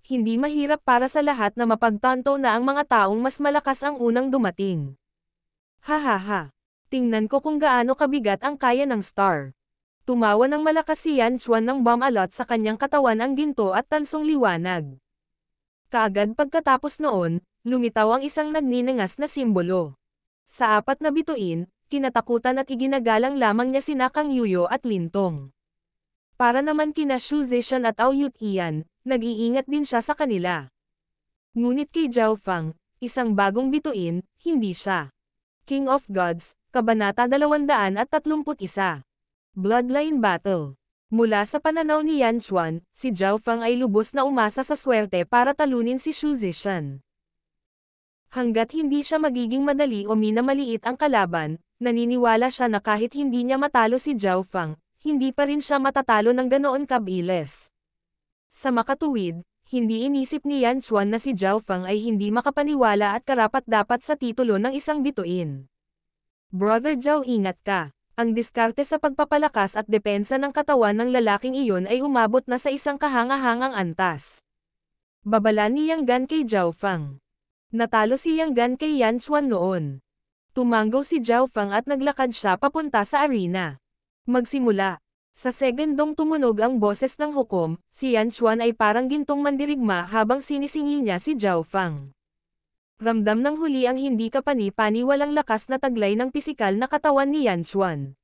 [SPEAKER 1] Hindi mahirap para sa lahat na mapagtanto na ang mga taong mas malakas ang unang dumating. Hahaha. Tingnan ko kung gaano kabigat ang kaya ng star. Tumawa ng malakas si Yan Chuan ng bomb alot sa kanyang katawan ang ginto at tansong liwanag. Kaagad pagkatapos noon, lumitaw ang isang nagniningas na simbolo. Sa 4 na bituin, kinatakutan at iginagalang lamang niya sina Kang Yuyo at Lintong. Para naman kina Shu Zishan at Ao Yutian, nag-iingat din siya sa kanila. Ngunit kay Zhao Feng, isang bagong bituin, hindi siya. King of Gods, Kabanata 231. Bloodline Battle. Mula sa pananaw ni Yan Chuan, si Zhao Feng ay lubos na umasa sa swerte para talunin si Shu Zishan. Hanggat hindi siya magiging madali o minamaliit ang kalaban, naniniwala siya na kahit hindi niya matalo si Zhao Feng, hindi pa rin siya matatalo ng ganoon kabilis. Sa makatuwid, hindi inisip ni Yan Chuan na si Zhao Feng ay hindi makapaniwala at karapat-dapat sa titulo ng isang bituin. Brother Zhao, ingat ka. Ang diskarte sa pagpapalakas at depensa ng katawan ng lalaking iyon ay umabot na sa isang kahanga-hangang antas. Babala ni Yang Gan kay Zhao Feng. Natalo si Yang Gan kay Yan Chuan noon. Tumanggaw si Zhao Feng at naglakad siya papunta sa arena. Magsimula. Sa segundong tumunog ang boses ng hukom, si Yan Chuan ay parang gintong mandirigma habang sinisingil niya si Zhao Feng. Ramdam ng huli ang hindi kapani-paniwalang lakas na taglay ng pisikal na katawan ni Yan Chuan.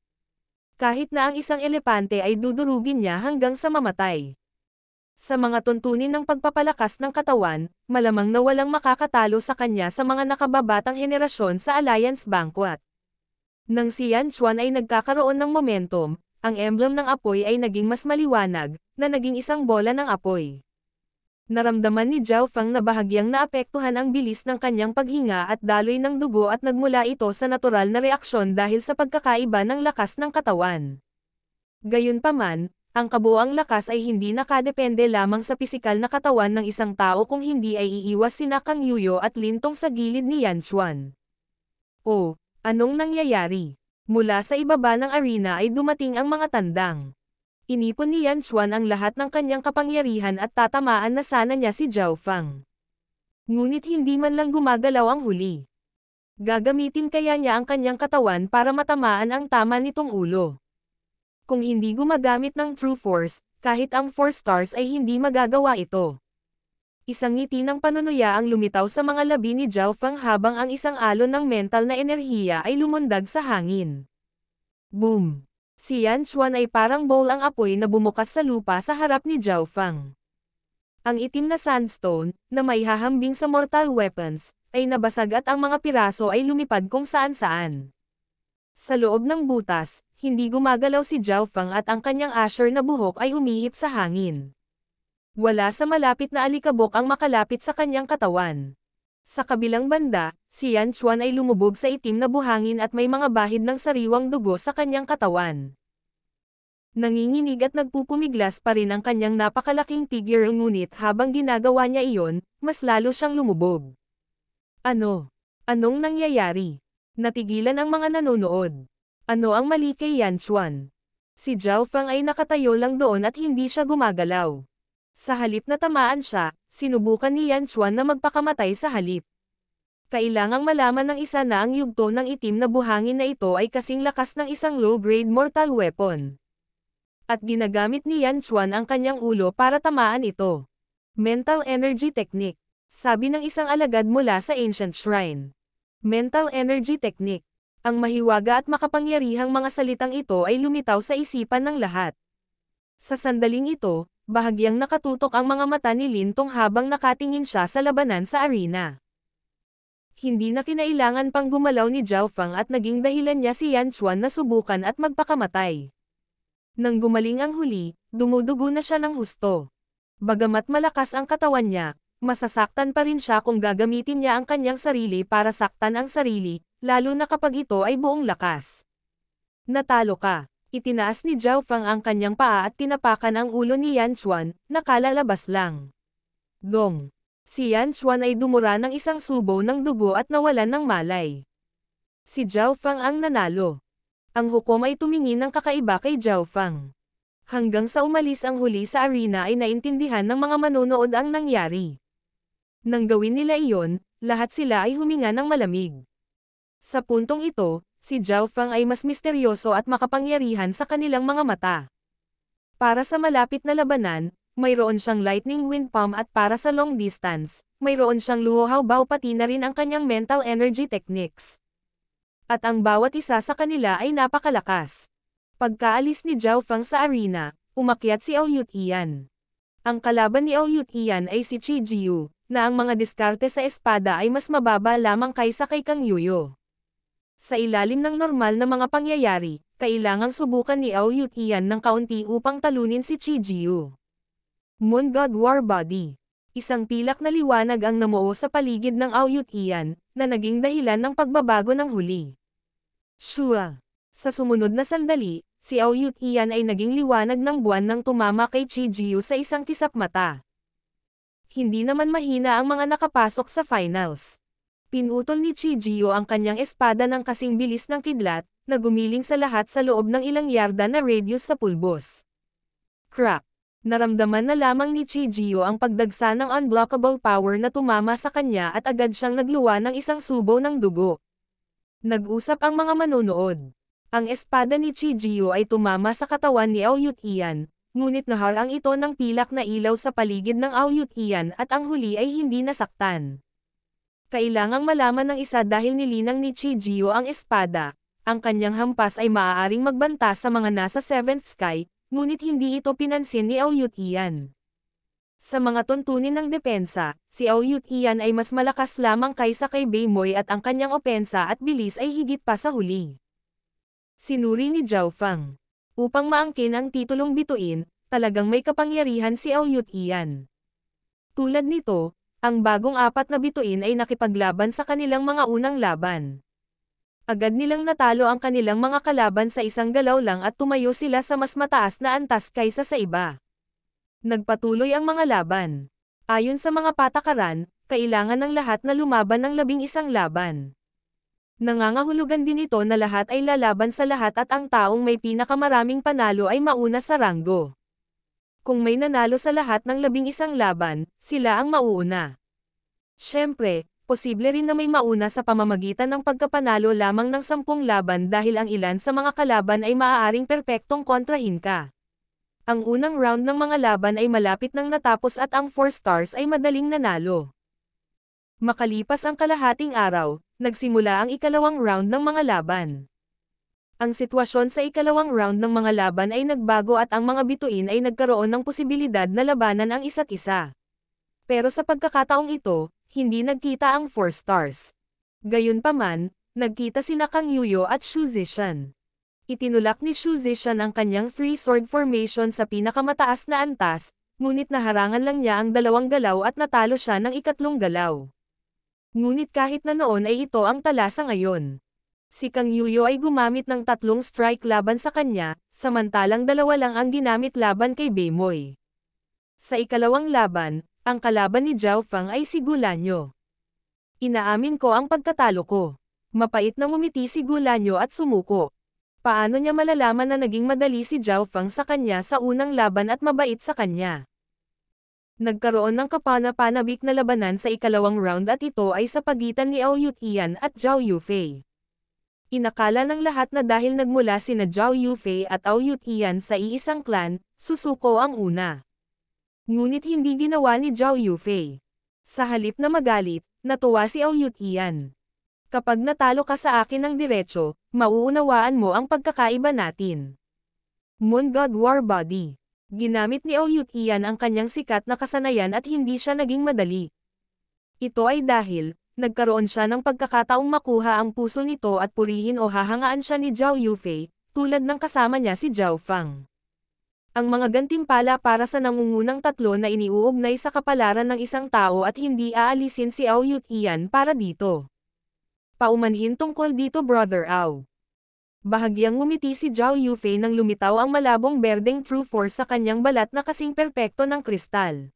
[SPEAKER 1] Kahit na ang isang elepante ay dudurugin niya hanggang sa mamatay. Sa mga tuntunin ng pagpapalakas ng katawan, malamang na walang makakatalo sa kanya sa mga nakababatang henerasyon sa Alliance Banquet. Nang si Yan Chuan ay nagkakaroon ng momentum, ang emblem ng apoy ay naging mas maliwanag, na naging isang bola ng apoy. Naramdaman ni Zhao Feng na bahagyang naapektuhan ang bilis ng kanyang paghinga at daloy ng dugo at nagmula ito sa natural na reaksyon dahil sa pagkakaiba ng lakas ng katawan. Gayunpaman, ang kabuuang lakas ay hindi nakadepende lamang sa pisikal na katawan ng isang tao kung hindi ay iiwas sina Kang Yuyo at Lintong sa gilid ni Yan Chuan. Oh, anong nangyayari? Mula sa ibaba ng arena ay dumating ang mga tandang. Inipon ni Yan Chuan ang lahat ng kanyang kapangyarihan at tatamaan na sana niya si Zhao Feng. Ngunit hindi man lang gumagalaw ang huli. Gagamitin kaya niya ang kanyang katawan para matamaan ang tama nitong ulo. Kung hindi gumagamit ng True Force, kahit ang 4 stars ay hindi magagawa ito. Isang ngiti ng panunuya ang lumitaw sa mga labi ni Zhao Feng habang ang isang alon ng mental na enerhiya ay lumundag sa hangin. Boom! Si Yan Chuan ay parang bowl ang apoy na bumukas sa lupa sa harap ni Zhao Feng. Ang itim na sandstone, na may hahambing sa mortal weapons, ay nabasag at ang mga piraso ay lumipad kung saan-saan. Sa loob ng butas, hindi gumagalaw si Zhao Feng at ang kanyang asher na buhok ay umihip sa hangin. Wala sa malapit na alikabok ang makalapit sa kanyang katawan. Sa kabilang banda, si Yan Chuan ay lumubog sa itim na buhangin at may mga bahid ng sariwang dugo sa kanyang katawan. Nanginginig at nagpupumiglas pa rin ang kanyang napakalaking figure ngunit habang ginagawa niya iyon, mas lalo siyang lumubog. Ano? Anong nangyayari? Natigilan ang mga nanonood. Ano ang mali kay Yan Chuan? Si Zhao Feng ay nakatayo lang doon at hindi siya gumagalaw. Sa halip na tamaan siya, sinubukan ni Yan Chuan na magpakamatay sa halip. Kailangang malaman ng isa na ang yugto ng itim na buhangin na ito ay kasing lakas ng isang low-grade mortal weapon. At ginagamit ni Yan Chuan ang kanyang ulo para tamaan ito. Mental Energy Technique, sabi ng isang alagad mula sa Ancient Shrine. Mental Energy Technique. Ang mahiwaga at makapangyarihang mga salitang ito ay lumitaw sa isipan ng lahat. Sa sandaling ito, bahagyang nakatutok ang mga mata ni Lin Tong habang nakatingin siya sa labanan sa arena. Hindi na kinailangan pang gumalaw ni Zhao Feng at naging dahilan niya si Yan Chuan na subukan at magpakamatay. Nang gumaling ang huli, dumudugo na siya ng husto. Bagamat malakas ang katawan niya, masasaktan pa rin siya kung gagamitin niya ang kanyang sarili para saktan ang sarili, lalo na kapag ito ay buong lakas. Natalo ka. Itinaas ni Zhao Feng ang kanyang paa at tinapakan ang ulo ni Yan Chuan, nakalalabas lang. Dong. Si Yan Chuan ay dumura ng isang subo ng dugo at nawalan ng malay. Si Zhao Feng ang nanalo. Ang hukom ay tumingin ng kakaiba kay Zhao Feng. Hanggang sa umalis ang huli sa arena ay naintindihan ng mga manonood ang nangyari. Nang gawin nila iyon, lahat sila ay huminga ng malamig. Sa puntong ito, si Zhao Feng ay mas misteryoso at makapangyarihan sa kanilang mga mata. Para sa malapit na labanan, mayroon siyang lightning wind palm at para sa long distance, mayroon siyang luho bao pati na rin ang kanyang mental energy techniques. At ang bawat isa sa kanila ay napakalakas. Pagkaalis ni Zhao Feng sa arena, umakyat si Ouyut Ian. Ang kalaban ni Ouyut Ian ay si Chi Jiu, na ang mga diskarte sa espada ay mas mababa lamang kaysa kay Kang Yuyo. Sa ilalim ng normal na mga pangyayari, kailangang subukan ni Ouyut Ian ng kaunti upang talunin si Chi Jiu. Moon God War Body. Isang pilak na liwanag ang namuo sa paligid ng Ouyut Ian, na naging dahilan ng pagbabago ng huli. Shua. Sa sumunod na sandali, si Ouyut Ian ay naging liwanag ng buwan nang tumama kay Chi Jiu sa isang kisap mata. Hindi naman mahina ang mga nakapasok sa finals. Pinutol ni Chi Jiu ang kanyang espada ng kasing bilis ng kidlat, na gumiling sa lahat sa loob ng ilang yarda na radius sa pulbos. Crack! Naramdaman na lamang ni Chi Jiu ang pagdagsa ng unblockable power na tumama sa kanya at agad siyang nagluwa ng isang subo ng dugo. Nag-usap ang mga manonood. Ang espada ni Chi Jiu ay tumama sa katawan ni Ouyut Ian, ngunit naharang ito ng pilak na ilaw sa paligid ng Ouyut Ian at ang huli ay hindi nasaktan. Kailangang malaman ng isa dahil nilinang ni Chi Jiu ang espada, ang kanyang hampas ay maaaring magbanta sa mga nasa 7th sky, ngunit hindi ito pinansin ni Ouyut Ian. Sa mga tuntunin ng depensa, si Ouyut Ian ay mas malakas lamang kaysa kay Beimoy at ang kanyang opensa at bilis ay higit pa sa huli. Sinuri ni Zhao Feng. Upang maangkin ang titulong bituin, talagang may kapangyarihan si Ouyut Ian. Tulad nito, ang bagong 4 na bituin ay nakipaglaban sa kanilang mga unang laban. Agad nilang natalo ang kanilang mga kalaban sa isang galaw lang at tumayo sila sa mas mataas na antas kaysa sa iba. Nagpatuloy ang mga laban. Ayon sa mga patakaran, kailangan ng lahat na lumaban ng 11 laban. Nangangahulugan din ito na lahat ay lalaban sa lahat at ang taong may pinakamaraming panalo ay mauna sa ranggo. Kung may nanalo sa lahat ng 11 laban, sila ang mauuna. Siyempre, posible rin na may mauna sa pamamagitan ng pagkapanalo lamang ng 10 laban dahil ang ilan sa mga kalaban ay maaaring perpektong kontrahin ka. Ang unang round ng mga laban ay malapit nang natapos at ang 4 stars ay madaling nanalo. Makalipas ang kalahating araw, nagsimula ang ikalawang round ng mga laban. Ang sitwasyon sa ikalawang round ng mga laban ay nagbago at ang mga bituin ay nagkaroon ng posibilidad na labanan ang isa't isa. Pero sa pagkakataong ito, hindi nagkita ang 4 stars. Gayunpaman, nagkita sina Kang Yuyo at Xu Zishan. Itinulak ni Xu Zishan ang kanyang 3-sword formation sa pinakamataas na antas, ngunit naharangan lang niya ang dalawang galaw at natalo siya ng ikatlong galaw. Ngunit kahit na noon ay ito ang tala sa ngayon. Si Kang Yuyo ay gumamit ng 3 strike laban sa kanya, samantalang 2 lang ang ginamit laban kay Bemoy. Sa ikalawang laban, ang kalaban ni Zhao Fang ay si Gulanyo. Inaamin ko ang pagkatalo ko. Mapait na ngumiti si Gulanyo at sumuko. Paano niya malalaman na naging madali si Zhao Fang sa kanya sa unang laban at mabait sa kanya? Nagkaroon ng kapana-panabik na labanan sa ikalawang round at ito ay sa pagitan ni Ao Yutian at Zhao Yufei. Inakala ng lahat na dahil nagmula sina Zhao Yufei at Ao Yutian sa iisang clan, susuko ang una. Ngunit hindi ginawa ni Zhao Yufei. Sa halip na magalit, natuwa si Ao Yutian. Kapag natalo ka sa akin ng diretso, mauunawaan mo ang pagkakaiba natin. Moon God War Body. Ginamit ni Ao Yutian ang kanyang sikat na kasanayan at hindi siya naging madali. Ito ay dahil, nagkaroon siya ng pagkakataong makuha ang puso nito at purihin o hahangaan siya ni Zhao Yufei, tulad ng kasama niya si Zhao Fang. Ang mga gantimpala para sa nangungunang tatlo na iniuugnay sa kapalaran ng isang tao at hindi aalisin si Ao Yutian para dito. Paumanhin tungkol dito Brother Ao. Bahagyang ngumiti si Zhao Yufei nang lumitaw ang malabong berdeng True Force sa kanyang balat na kasing perpekto ng kristal.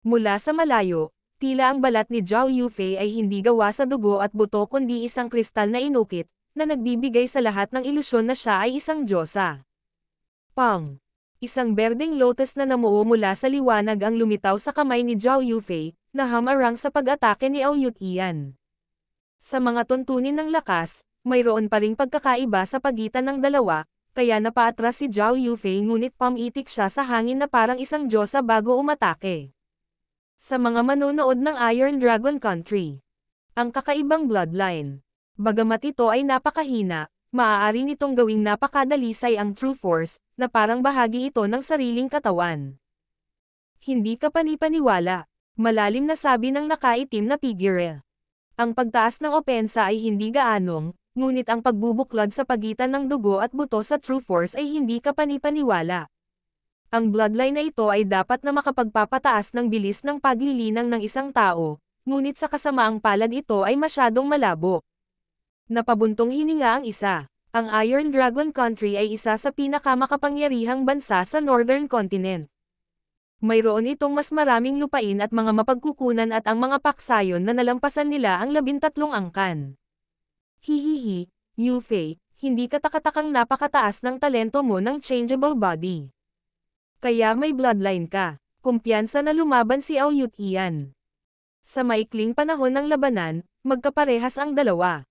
[SPEAKER 1] Mula sa malayo, tila ang balat ni Zhao Yufei ay hindi gawa sa dugo at buto kundi isang kristal na inukit, na nagbibigay sa lahat ng ilusyon na siya ay isang diyosa. Pang! Isang berdeng lotus na namuo mula sa liwanag ang lumitaw sa kamay ni Zhao Yufei, na hamarang sa pag-atake ni Ao Yutian. Sa mga tuntunin ng lakas, mayroon pa ring pagkakaiba sa pagitan ng dalawa, kaya napaatras si Zhao Yufei ngunit pamitik siya sa hangin na parang isang diyosa bago umatake. Sa mga manonood ng Iron Dragon Country, ang kakaibang bloodline. Bagamat ito ay napakahina, maaari nitong gawing napakadalisay ang True Force, na parang bahagi ito ng sariling katawan. Hindi ka panipaniwala, malalim na sabi ng nakaitim na figure. Ang pagtaas ng opensa ay hindi gaanong, ngunit ang pagbubuklod sa pagitan ng dugo at buto sa True Force ay hindi ka panipaniwala. Ang bloodline na ito ay dapat na makapagpapataas ng bilis ng paglilinang ng isang tao, ngunit sa kasamaang palad ito ay masyadong malabo. Napabuntong hininga ang isa. Ang Iron Dragon Country ay isa sa pinakamakapangyarihang bansa sa Northern Continent. Mayroon itong mas maraming lupain at mga mapagkukunan at ang mga paksayon na nalampasan nila ang 13 angkan. Hihihi, Yufei, hindi ka takatakang napakataas ng talento mo ng changeable body. Kaya may bloodline ka. Kumpiyansa na lumaban si Ao Yutian. Sa maikling panahon ng labanan, magkaparehas ang dalawa.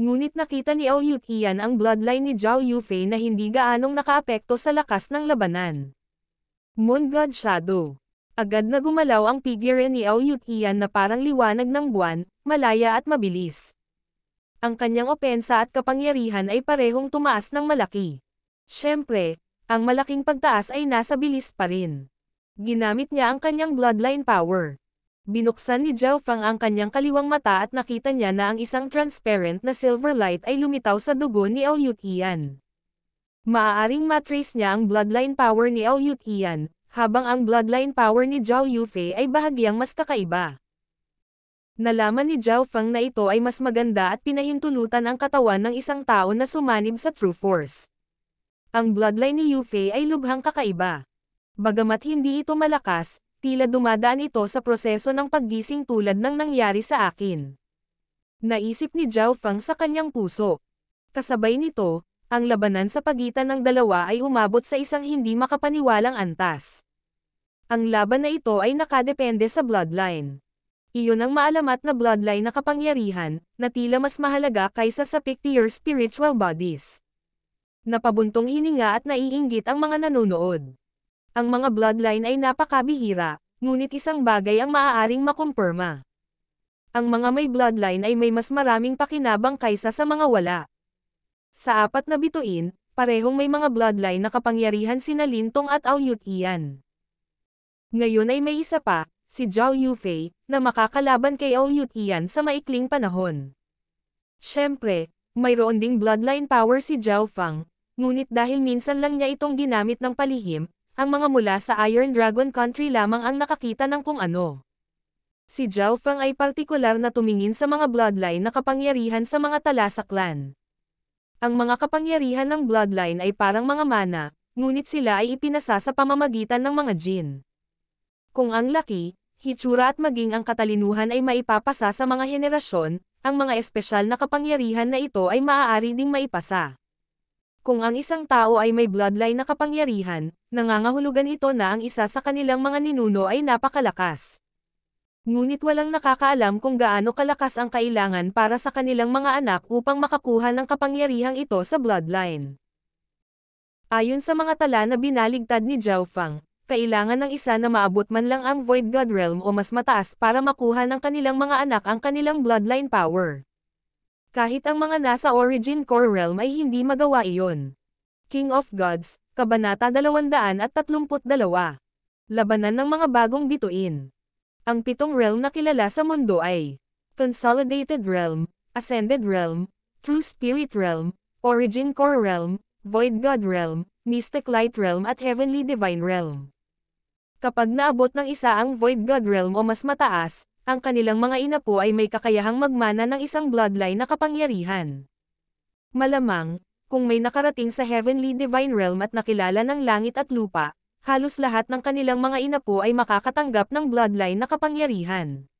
[SPEAKER 1] Ngunit nakita ni Ao Yutian ang bloodline ni Zhao Yufei na hindi gaanong nakaapekto sa lakas ng labanan. Moon God Shadow. Agad na gumalaw ang figure ni Ao Yutian na parang liwanag ng buwan, malaya at mabilis. Ang kanyang opensa at kapangyarihan ay parehong tumaas ng malaki. Siyempre, ang malaking pagtaas ay nasa bilis pa rin. Ginamit niya ang kanyang bloodline power. Binuksan ni Zhao Fang ang kanyang kaliwang mata at nakita niya na ang isang transparent na silver light ay lumitaw sa dugo ni Ao Yutian. Maaaring matrace niya ang bloodline power ni Ao Yutian, habang ang bloodline power ni Zhao Yufei ay bahagyang mas kakaiba. Nalaman ni Zhao Fang na ito ay mas maganda at pinahintulutan ang katawan ng isang tao na sumanib sa True Force. Ang bloodline ni Yufei ay lubhang kakaiba. Bagamat hindi ito malakas, tila dumadaan ito sa proseso ng paggising tulad ng nangyari sa akin. Naisip ni Zhao Fang sa kanyang puso. Kasabay nito, ang labanan sa pagitan ng dalawa ay umabot sa isang hindi makapaniwalang antas. Ang laban na ito ay nakadepende sa bloodline. Iyon ang maalamat na bloodline na kapangyarihan, na tila mas mahalaga kaysa sa pictier spiritual bodies. Napabuntong hininga at naiinggit ang mga nanonood. Ang mga bloodline ay napakabihira, ngunit isang bagay ang maaaring makumpirma. Ang mga may bloodline ay may mas maraming pakinabang kaysa sa mga wala. Sa 4 na bituin, parehong may mga bloodline na kapangyarihan sina Lintong at Ao Yutian. Ngayon ay may isa pa, si Zhao Yufei, na makakalaban kay Ao Yutian sa maikling panahon. Siyempre, mayroon ding bloodline power si Zhao Fang, ngunit dahil minsan lang niya itong ginamit ng palihim, ang mga mula sa Iron Dragon Country lamang ang nakakita ng kung ano. Si Zhao Feng ay partikular na tumingin sa mga bloodline na kapangyarihan sa mga Talasa clan. Ang mga kapangyarihan ng bloodline ay parang mga mana, ngunit sila ay ipinasa sa pamamagitan ng mga jin. Kung ang laki, hitsura at maging ang katalinuhan ay maipapasa sa mga henerasyon, ang mga espesyal na kapangyarihan na ito ay maaari ding maipasa. Kung ang isang tao ay may bloodline na kapangyarihan, nangangahulugan ito na ang isa sa kanilang mga ninuno ay napakalakas. Ngunit walang nakakaalam kung gaano kalakas ang kailangan para sa kanilang mga anak upang makakuha ng kapangyarihang ito sa bloodline. Ayon sa mga tala na binaligtad ni Zhao Feng, kailangan ng isa na maabot man lang ang Void God Realm o mas mataas para makuha ng kanilang mga anak ang kanilang bloodline power. Kahit ang mga nasa Origin Core Realm ay hindi magawa iyon. King of Gods, Kabanata 232. Labanan ng mga bagong bituin. Ang 7 realm na kilala sa mundo ay Consolidated Realm, Ascended Realm, True Spirit Realm, Origin Core Realm, Void God Realm, Mystic Light Realm at Heavenly Divine Realm. Kapag naabot ng isa ang Void God Realm o mas mataas, ang kanilang mga inapo ay may kakayahang magmana ng isang bloodline na kapangyarihan. Malamang, kung may nakarating sa Heavenly Divine Realm at nakilala ng langit at lupa, halos lahat ng kanilang mga inapo ay makakatanggap ng bloodline na kapangyarihan.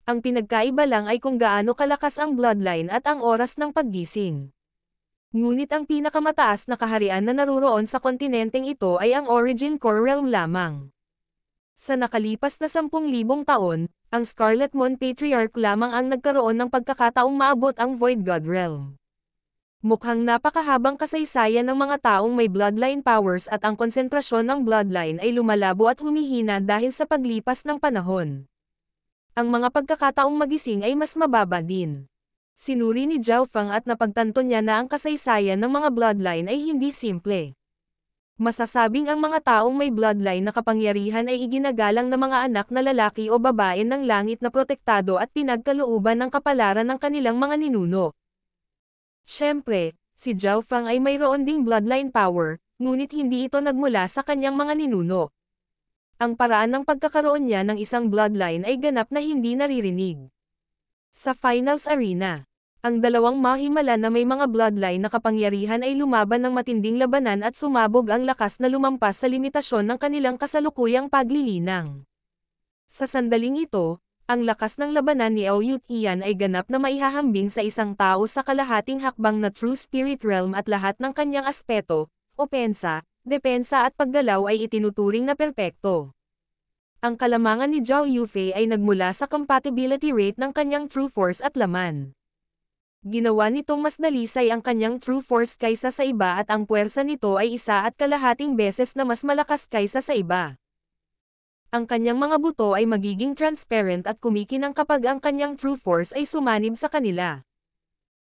[SPEAKER 1] Ang pinagkaiba lang ay kung gaano kalakas ang bloodline at ang oras ng paggising. Ngunit ang pinakamataas na kaharian na naruroon sa kontinenteng ito ay ang Origin Core Realm lamang. Sa nakalipas na 10,000 taon, ang Scarlet Moon Patriarch lamang ang nagkaroon ng pagkakataong maabot ang Void God Realm. Mukhang napakahabang kasaysayan ng mga taong may bloodline powers at ang konsentrasyon ng bloodline ay lumalabo at humihina dahil sa paglipas ng panahon. Ang mga pagkakataong magising ay mas mababa din. Sinuri ni Zhao Feng at napagtanto niya na ang kasaysayan ng mga bloodline ay hindi simple. Masasabing ang mga taong may bloodline na kapangyarihan ay iginagalang na mga anak na lalaki o babae ng langit na protektado at pinagkalooban ng kapalaran ng kanilang mga ninuno. Siyempre, si Zhao Feng ay mayroon ding bloodline power, ngunit hindi ito nagmula sa kanyang mga ninuno. Ang paraan ng pagkakaroon niya ng isang bloodline ay ganap na hindi naririnig. Sa Finals Arena, ang dalawang mahimala na may mga bloodline na kapangyarihan ay lumaban ng matinding labanan at sumabog ang lakas na lumampas sa limitasyon ng kanilang kasalukuyang paglilinang. Sa sandaling ito, ang lakas ng labanan ni Aoyut Ian ay ganap na maihahambing sa isang tao sa kalahating hakbang na True Spirit Realm at lahat ng kanyang aspeto, opensa, depensa at paggalaw ay itinuturing na perpekto. Ang kalamangan ni Zhao Yufei ay nagmula sa compatibility rate ng kanyang True Force at laman. Ginawa nitong mas dalisay ang kanyang True Force kaysa sa iba at ang puwersa nito ay 1.5 beses na mas malakas kaysa sa iba. Ang kanyang mga buto ay magiging transparent at kumikinang kapag ang kanyang True Force ay sumanib sa kanila.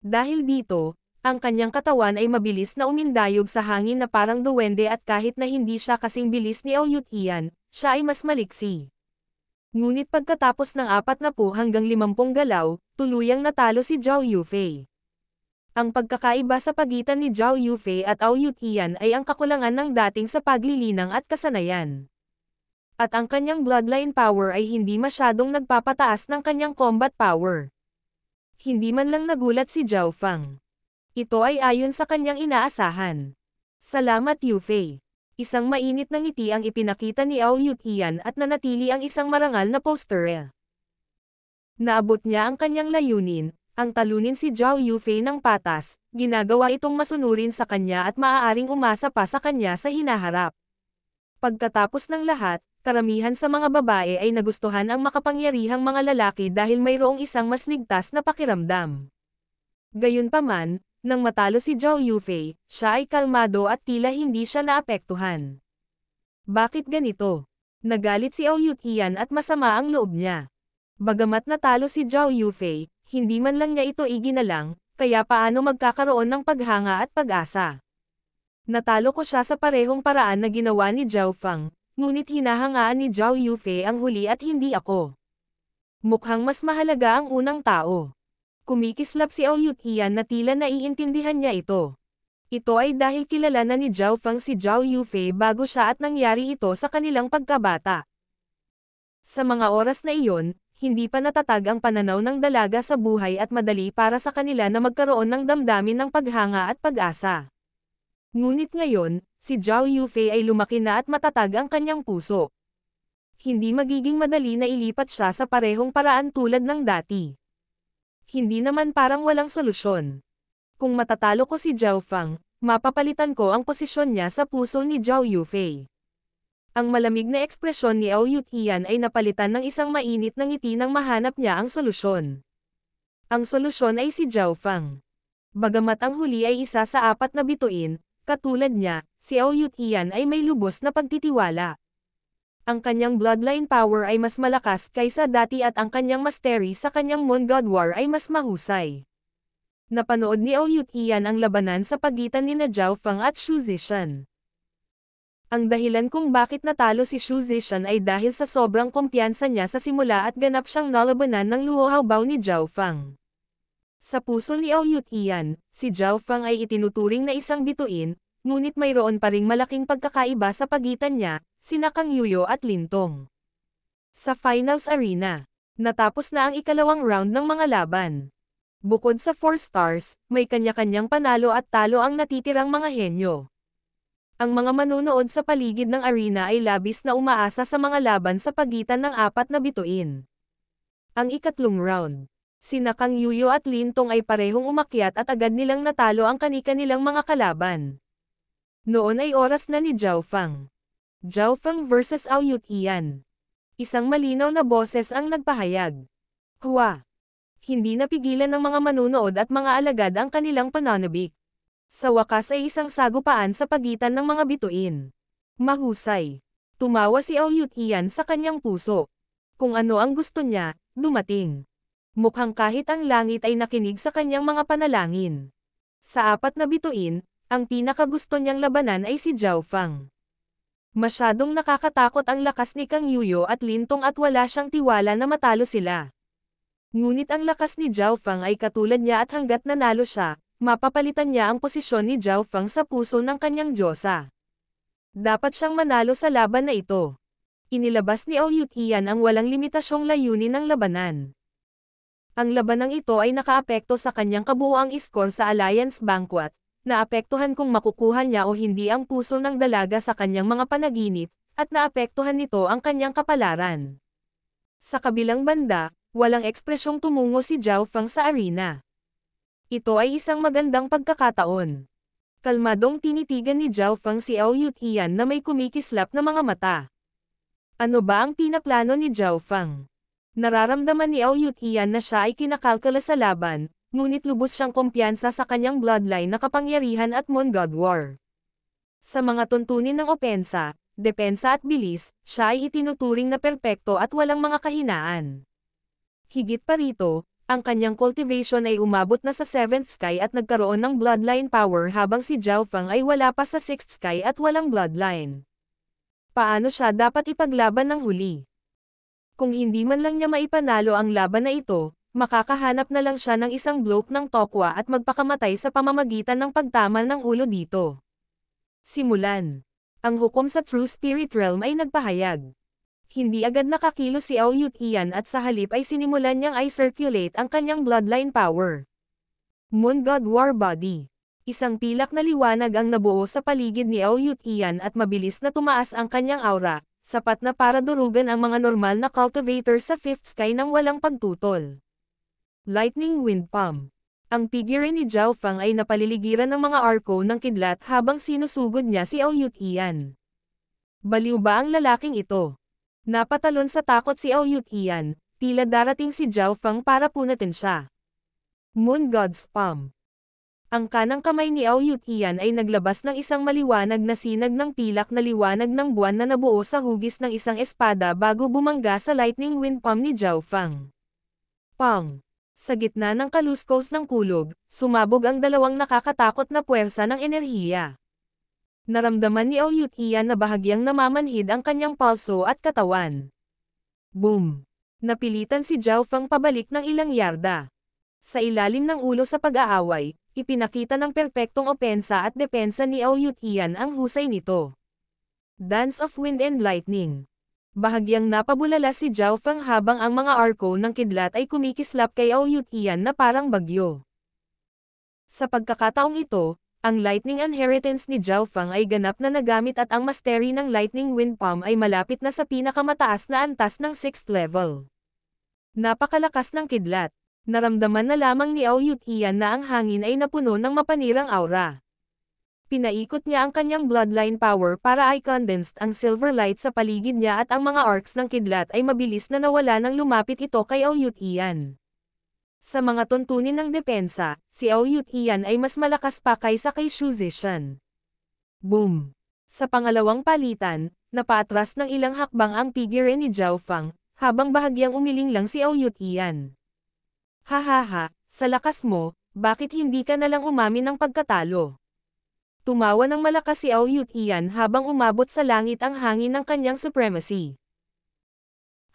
[SPEAKER 1] Dahil dito, ang kanyang katawan ay mabilis na umindayog sa hangin na parang duwende at kahit na hindi siya kasing bilis ni Aoyut Ian, siya ay mas maliksi. Ngunit pagkatapos ng 40 hanggang 50 galaw, tuluyang natalo si Zhao Yufei. Ang pagkakaiba sa pagitan ni Zhao Yufei at Aoyut Ian ay ang kakulangan ng dating sa paglilinang at kasanayan. At ang kanyang bloodline power ay hindi masyadong nagpapataas ng kanyang combat power. Hindi man lang nagulat si Zhao Feng. Ito ay ayon sa kanyang inaasahan. Salamat Yufei. Isang mainit na ngiti ang ipinakita ni Aoyut Ian at nanatili ang isang marangal na posture. Naabot niya ang kanyang layunin, ang talunin si Zhao Yufei ng patas, ginagawa itong masunurin sa kanya at maaaring umasa pa sa kanya sa hinaharap. Pagkatapos ng lahat, karamihan sa mga babae ay nagustuhan ang makapangyarihang mga lalaki dahil mayroong isang mas ligtas na pakiramdam. Gayunpaman, nang matalo si Zhao Yufei, siya ay kalmado at tila hindi siya naapektuhan. Bakit ganito? Nagalit si Aoyut Ian at masama ang loob niya. Bagamat natalo si Zhao Yufei, hindi man lang niya ito iginalang, kaya paano magkakaroon ng paghanga at pag-asa? Natalo ko siya sa parehong paraan na ginawa ni Zhao Feng. Ngunit hinahangaan ni Zhao Yufei ang huli at hindi ako. Mukhang mas mahalaga ang unang tao. Kumikislap si Aoyut Ian na tila naiintindihan niya ito. Ito ay dahil kilala na ni Zhao Feng si Zhao Yufei bago siya at nangyari ito sa kanilang pagkabata. Sa mga oras na iyon, hindi pa natatag ang pananaw ng dalaga sa buhay at madali para sa kanila na magkaroon ng damdamin ng paghanga at pag-asa. Ngunit ngayon, si Zhao Yufei ay lumaki na at matatag ang kanyang puso. Hindi magiging madali na ilipat siya sa parehong paraan tulad ng dati. Hindi naman parang walang solusyon. Kung matatalo ko si Zhao Feng, mapapalitan ko ang posisyon niya sa puso ni Zhao Yufei. Ang malamig na ekspresyon ni Ao Yutian ay napalitan ng isang mainit na ngiti nang mahanap niya ang solusyon. Ang solusyon ay si Zhao Feng. Bagamat ang huli ay isa sa 4 na bituin, katulad niya, si Ao Yutian ay may lubos na pagtitiwala. Ang kanyang bloodline power ay mas malakas kaysa dati at ang kanyang mastery sa kanyang Moon God War ay mas mahusay. Napanood ni Ao Yutian ang labanan sa pagitan nina Zhao Feng at Xu Zishan. Ang dahilan kung bakit natalo si Xu Zishan ay dahil sa sobrang kumpiyansa niya sa simula at ganap siyang nalabanan ng luho-hawbaw ni Zhao Feng. Sa puso ni Ao Yutian, si Zhao Feng ay itinuturing na isang bituin, ngunit mayroon pa ring malaking pagkakaiba sa pagitan niya, sina Kang Yuyo at Lin Tong. Sa Finals Arena, natapos na ang ikalawang round ng mga laban. Bukod sa 4 stars, may kanya-kanyang panalo at talo ang natitirang mga henyo. Ang mga manunood sa paligid ng arena ay labis na umaasa sa mga laban sa pagitan ng 4 na bituin. Ang ikatlong round, sina Kang Yuyo at Lin Tong ay parehong umakyat at agad nilang natalo ang kani-kanilang mga kalaban. Noon ay oras na ni Zhao Feng. Zhao Feng vs Ao Yutian. Isang malinaw na boses ang nagpahayag. Hua! Hindi napigilan ng mga manunood at mga alagad ang kanilang pananabik. Sa wakas ay isang sagupaan sa pagitan ng mga bituin. Mahusay. Tumawa si Ao Yutian sa kanyang puso. Kung ano ang gusto niya, dumating. Mukhang kahit ang langit ay nakinig sa kanyang mga panalangin. Sa 4 na bituin, ang pinakagusto niyang labanan ay si Zhao Feng. Masyadong nakakatakot ang lakas ni Kang Yuyo at Lin Tong at wala siyang tiwala na matalo sila. Ngunit ang lakas ni Zhao Feng ay katulad niya at hanggat nanalo siya, mapapalitan niya ang posisyon ni Zhao Feng sa puso ng kanyang diyosa. Dapat siyang manalo sa laban na ito. Inilabas ni Ao Yutian ang walang limitasyong layunin ng labanan. Ang labanang ito ay nakaapekto sa kanyang kabuuang iskor sa Alliance Banquet, naapektuhan kung makukuha niya o hindi ang puso ng dalaga sa kanyang mga panaginip, at naapektuhan nito ang kanyang kapalaran. Sa kabilang banda, walang ekspresyong tumungo si Zhao Feng sa arena. Ito ay isang magandang pagkakataon. Kalmadong tinitigan ni Zhao Feng si Ao Yutian na may kumikislap na mga mata. Ano ba ang pinaplano ni Zhao Feng? Nararamdaman ni Ao Yutian na siya ay kinakalkula sa laban, ngunit lubos siyang kumpiyansa sa kanyang bloodline na kapangyarihan at Moon God War. Sa mga tuntunin ng opensa, depensa at bilis, siya ay itinuturing na perpekto at walang mga kahinaan. Higit pa rito, ang kanyang cultivation ay umabot na sa 7th sky at nagkaroon ng bloodline power habang si Zhao Feng ay wala pa sa 6th sky at walang bloodline. Paano siya dapat ipaglaban ng huli? Kung hindi man lang niya maipanalo ang laban na ito, makakahanap na lang siya ng isang bloke ng tokwa at magpakamatay sa pamamagitan ng pagtamal ng ulo dito. Simulan. Ang hukom sa True Spirit Realm ay nagpahayag. Hindi agad nakakilos si Ao Yutian at sa halip ay sinimulan niyang i-circulate ang kanyang bloodline power. Moon God War Body. Isang pilak na liwanag ang nabuo sa paligid ni Ao Yutian at mabilis na tumaas ang kanyang aura, sapat na para durugan ang mga normal na cultivator sa 5th sky nang walang pagtutol. Lightning Wind Palm. Ang figure ni Zhao Feng ay napaliligiran ng mga arko ng kidlat habang sinusugod niya si Ao Yutian. Baliw ba ang lalaking ito? Napatalon sa takot si Ao Yutian, tila darating si Zhao Feng para punatin siya. Moon God's Palm. Ang kanang kamay ni Ao Yutian ay naglabas ng isang maliwanag na sinag ng pilak na liwanag ng buwan na nabuo sa hugis ng isang espada bago bumangga sa lightning wind palm ni Zhao Feng. Pang! Sa gitna ng kaluskos ng kulog, sumabog ang dalawang nakakatakot na puwersa ng enerhiya. Naramdaman ni Ao Yutian na bahagyang namamanhid ang kanyang palso at katawan. Boom! Napilitan si Zhao Feng pabalik ng ilang yarda. Sa ilalim ng ulo sa pag-aaway, Ipinakita ng perpektong opensa at depensa ni Aoyut Ian ang husay nito. Dance of Wind and Lightning. Bahagyang napabulala si Zhao Feng habang ang mga arko ng kidlat ay kumikislap kay Aoyut Ian na parang bagyo. Sa pagkakataong ito, ang Lightning Inheritance ni Zhao Feng ay ganap na nagamit at ang mastery ng Lightning Wind Palm ay malapit na sa pinakamataas na antas ng 6th level. Napakalakas ng kidlat. Naramdaman na lamang ni Aoyut Ian na ang hangin ay napuno ng mapanirang aura. Pinaikot niya ang kanyang bloodline power para ay condensed ang silver light sa paligid niya at ang mga arcs ng kidlat ay mabilis na nawala nang lumapit ito kay Aoyut Ian. Sa mga tuntunin ng depensa, si Aoyut Ian ay mas malakas pa kaysa kay Xu Zishan. Boom! Sa pangalawang palitan, napaatras ng ilang hakbang ang figure ni Zhao Feng, habang bahagyang umiling lang si Aoyut Ian. Hahaha, sa lakas mo, bakit hindi ka nalang umamin ng pagkatalo? Tumawa ng malakas si Aoyut Ian habang umabot sa langit ang hangin ng kanyang supremacy.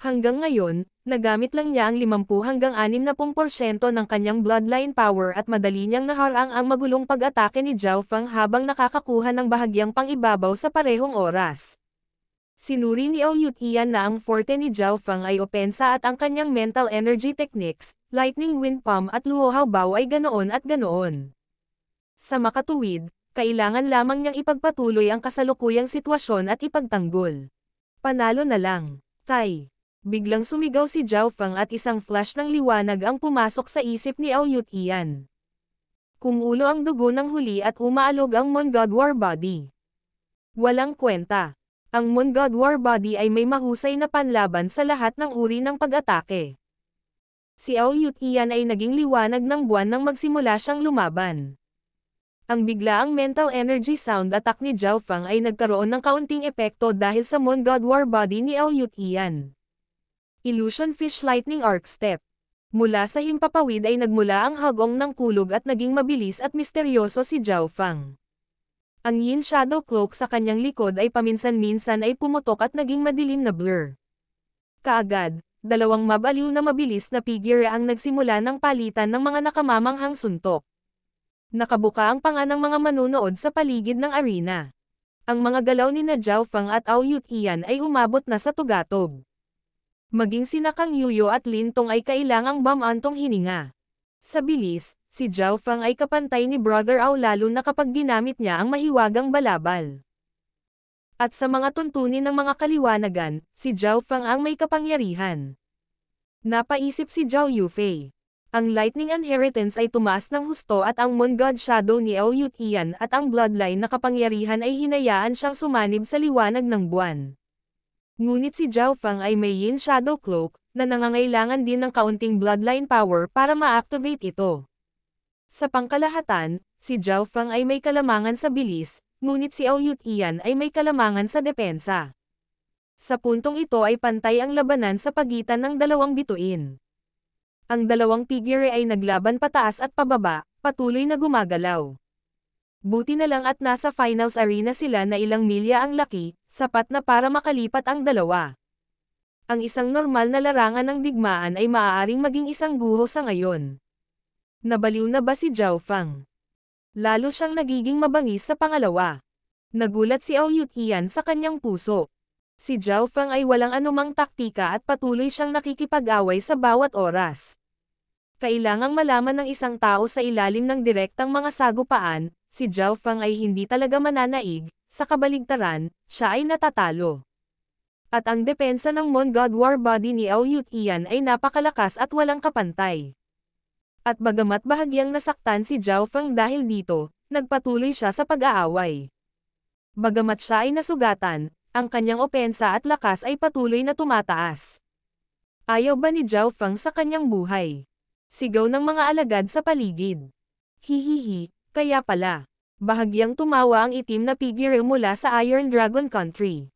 [SPEAKER 1] Hanggang ngayon, nagamit lang niya ang 50 hanggang 60% ng kanyang bloodline power at madali niyang naharang ang magulong pag-atake ni Zhao Feng habang nakakakuha ng bahagyang pang-ibabaw sa parehong oras. Sinuri ni Aoyut Ian na ang forte ni Zhao Feng ay opensa at ang kanyang mental energy techniques, Lightning Wind Palm at Luo Hao Bao ay ganoon at ganoon. Sa makatuwid, kailangan lamang niyang ipagpatuloy ang kasalukuyang sitwasyon at ipagtanggol. Panalo na lang. Tay! Biglang sumigaw si Zhao Feng at isang flash ng liwanag ang pumasok sa isip ni Aoyut Ian. Kumulo ang dugo ng huli at umaalog ang Moon God War Body. Walang kwenta. Ang Moon God War Body ay may mahusay na panlaban sa lahat ng uri ng pag-atake. Si Aoyut Ian ay naging liwanag ng buwan nang magsimula siyang lumaban. Ang biglaang mental energy sound attack ni Zhao Feng ay nagkaroon ng kaunting epekto dahil sa Moon God War Body ni Aoyut Ian. Illusion Fish Lightning Arc Step. Mula sa himpapawid ay nagmula ang hagong ng kulog at naging mabilis at misteryoso si Zhao Feng. Ang Yin Shadow Cloak sa kanyang likod ay paminsan-minsan ay pumutok at naging madilim na blur. Kaagad, dalawang mabaliw na mabilis na figure ang nagsimula ng palitan ng mga nakamamanghang suntok. Nakabuka ang panga ng mga manunood sa paligid ng arena. Ang mga galaw ni Zhao Feng at Aoyut Ian ay umabot na sa tugatog. Maging sina Kang Yuyo at Lin Tong ay kailangang bamantong hininga. Sa bilis, si Zhao Feng ay kapantay ni Brother Ao lalo na kapag ginamit niya ang mahiwagang balabal. At sa mga tuntunin ng mga kaliwanagan, si Zhao Feng ang may kapangyarihan. Napaisip si Zhao Yufei. Ang Lightning Inheritance ay tumaas ng husto at ang Moon God Shadow ni Aoyut Ian at ang Bloodline na kapangyarihan ay hinayaan siyang sumanib sa liwanag ng buwan. Ngunit si Zhao Feng ay may Yin Shadow Cloak, na nangangailangan din ng kaunting Bloodline power para ma-activate ito. Sa pangkalahatan, si Zhao Feng ay may kalamangan sa bilis, ngunit si Aoyut Ian ay may kalamangan sa depensa. Sa puntong ito ay pantay ang labanan sa pagitan ng dalawang bituin. Ang dalawang figure ay naglaban pataas at pababa, patuloy na gumagalaw. Buti na lang at nasa finals arena sila na ilang milya ang laki, sapat na para makalipat ang dalawa. Ang isang normal na larangan ng digmaan ay maaaring maging isang guho sa ngayon. Nabaliw na ba si Zhao Feng? Lalo siyang nagiging mabangis sa pangalawa. Nagulat si Aoyut Ian sa kanyang puso. Si Zhao Feng ay walang anumang taktika at patuloy siyang nakikipag-away sa bawat oras. Kailangang malaman ng isang tao sa ilalim ng direktang mga sagupaan, si Zhao Feng ay hindi talaga mananaig, sa kabaligtaran, siya ay natatalo. At ang depensa ng Moon God War Body ni Aoyut Ian ay napakalakas at walang kapantay. At bagamat bahagyang nasaktan si Zhao Feng dahil dito, nagpatuloy siya sa pag-aaway. Bagamat siya ay nasugatan, ang kanyang opensa at lakas ay patuloy na tumataas. Ayaw ba ni Zhao Feng sa kanyang buhay? Sigaw ng mga alagad sa paligid. Hihihi, kaya pala. Bahagyang tumawa ang itim na figure mula sa Iron Dragon Country.